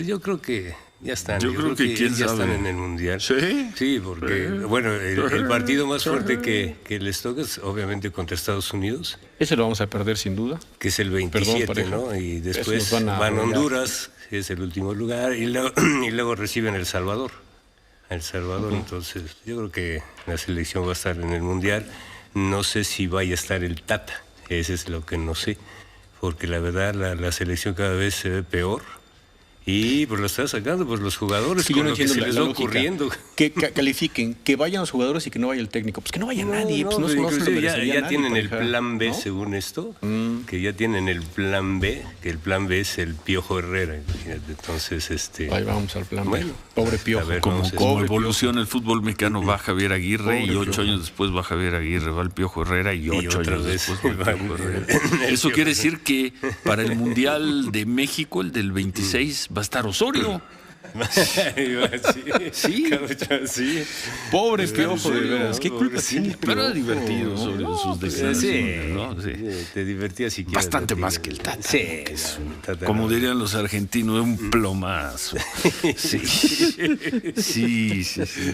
yo creo que ya están. Yo creo que quién ya sabe. Están en el Mundial. ¿Sí? Sí, porque, bueno, el partido más fuerte que les toca es obviamente contra Estados Unidos. Ese lo vamos a perder sin duda. Que es el 27, Perdón, ¿no? Y después van a Honduras, que es el último lugar, y luego reciben El Salvador. Entonces yo creo que la selección va a estar en el Mundial. No sé si vaya a estar el Tata, ese es lo que no sé, porque la verdad la selección cada vez se ve peor. Y pues lo está sacando pues los jugadores, yo no entiendo que se les va ocurriendo. Que califiquen, que vayan los jugadores y que no vaya el técnico. Pues que no vaya nadie. Pues ya tienen el plan B, ¿no? Según esto, que ya tienen el plan B, que el plan B es el Piojo Herrera, imagínate. Entonces, ahí vamos al plan B. Pobre Piojo. Ver, como evoluciona el fútbol mexicano, va Javier Aguirre y 8 años después va Javier Aguirre, va el Piojo Herrera y 8 años después va el Piojo Herrera. Eso quiere decir que para el Mundial de México, el del 26, va a estar Osorio. Sí. Pobre Piojo, de veras. ¿Qué culpa tiene? Pero era divertido sobre sus declaraciones, ¿no? Sí. Te divertías siquiera. Bastante más que el Tata. Sí. Como dirían los argentinos, un plomazo. Sí.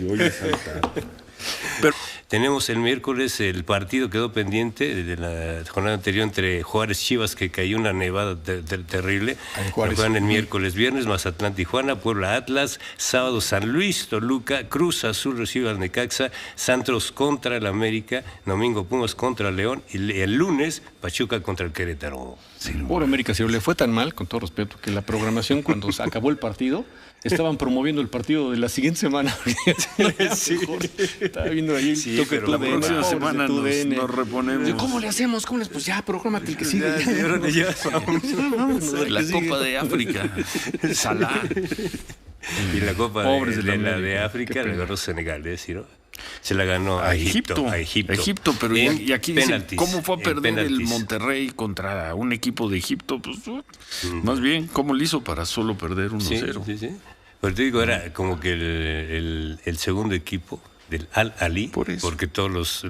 Oye, pero tenemos el miércoles el partido quedó pendiente de la jornada anterior entre Juárez Chivas, que cayó una nevada terrible. Juegan el miércoles, viernes Mazatlán Tijuana, Puebla Atlas, sábado San Luis Toluca, Cruz Azul recibe al Necaxa, Santos contra el América, domingo Pumas contra León y el lunes Pachuca contra el Querétaro. Por América, Ciro, le fue tan mal, con todo respeto, que la programación cuando se acabó el partido, estaban promoviendo el partido de la siguiente semana. Sí. Estaba viendo ahí el toque pero la próxima semana nos reponemos. ¿Cómo le hacemos? Pues ya, prográmate el que sigue. La Copa de África. Salah. Y la Copa de África la ganó Senegal, ¿no? Se la ganó a Egipto. Pero y aquí dicen, ¿cómo fue a perder el Monterrey contra un equipo de Egipto? Pues más bien, ¿cómo le hizo para solo perder 1-0? Sí. Pero te digo, era como que el segundo equipo del Al-Ahly, porque todos los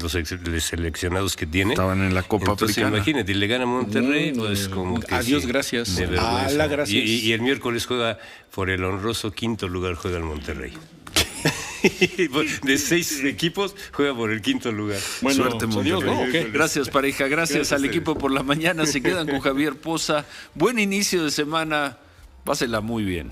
seleccionados que tiene estaban en la Copa Africana. Imagínate, le gana Monterrey, pues como que adiós, gracias. De vergüenza. Gracias. Y el miércoles juega por el honroso quinto lugar, juega el Monterrey. De 6 equipos juega por el quinto lugar. Bueno, suerte, Monterrey. Gracias, pareja. Gracias al equipo por la mañana. Se quedan con Javier Poza. Buen inicio de semana. Pásela muy bien.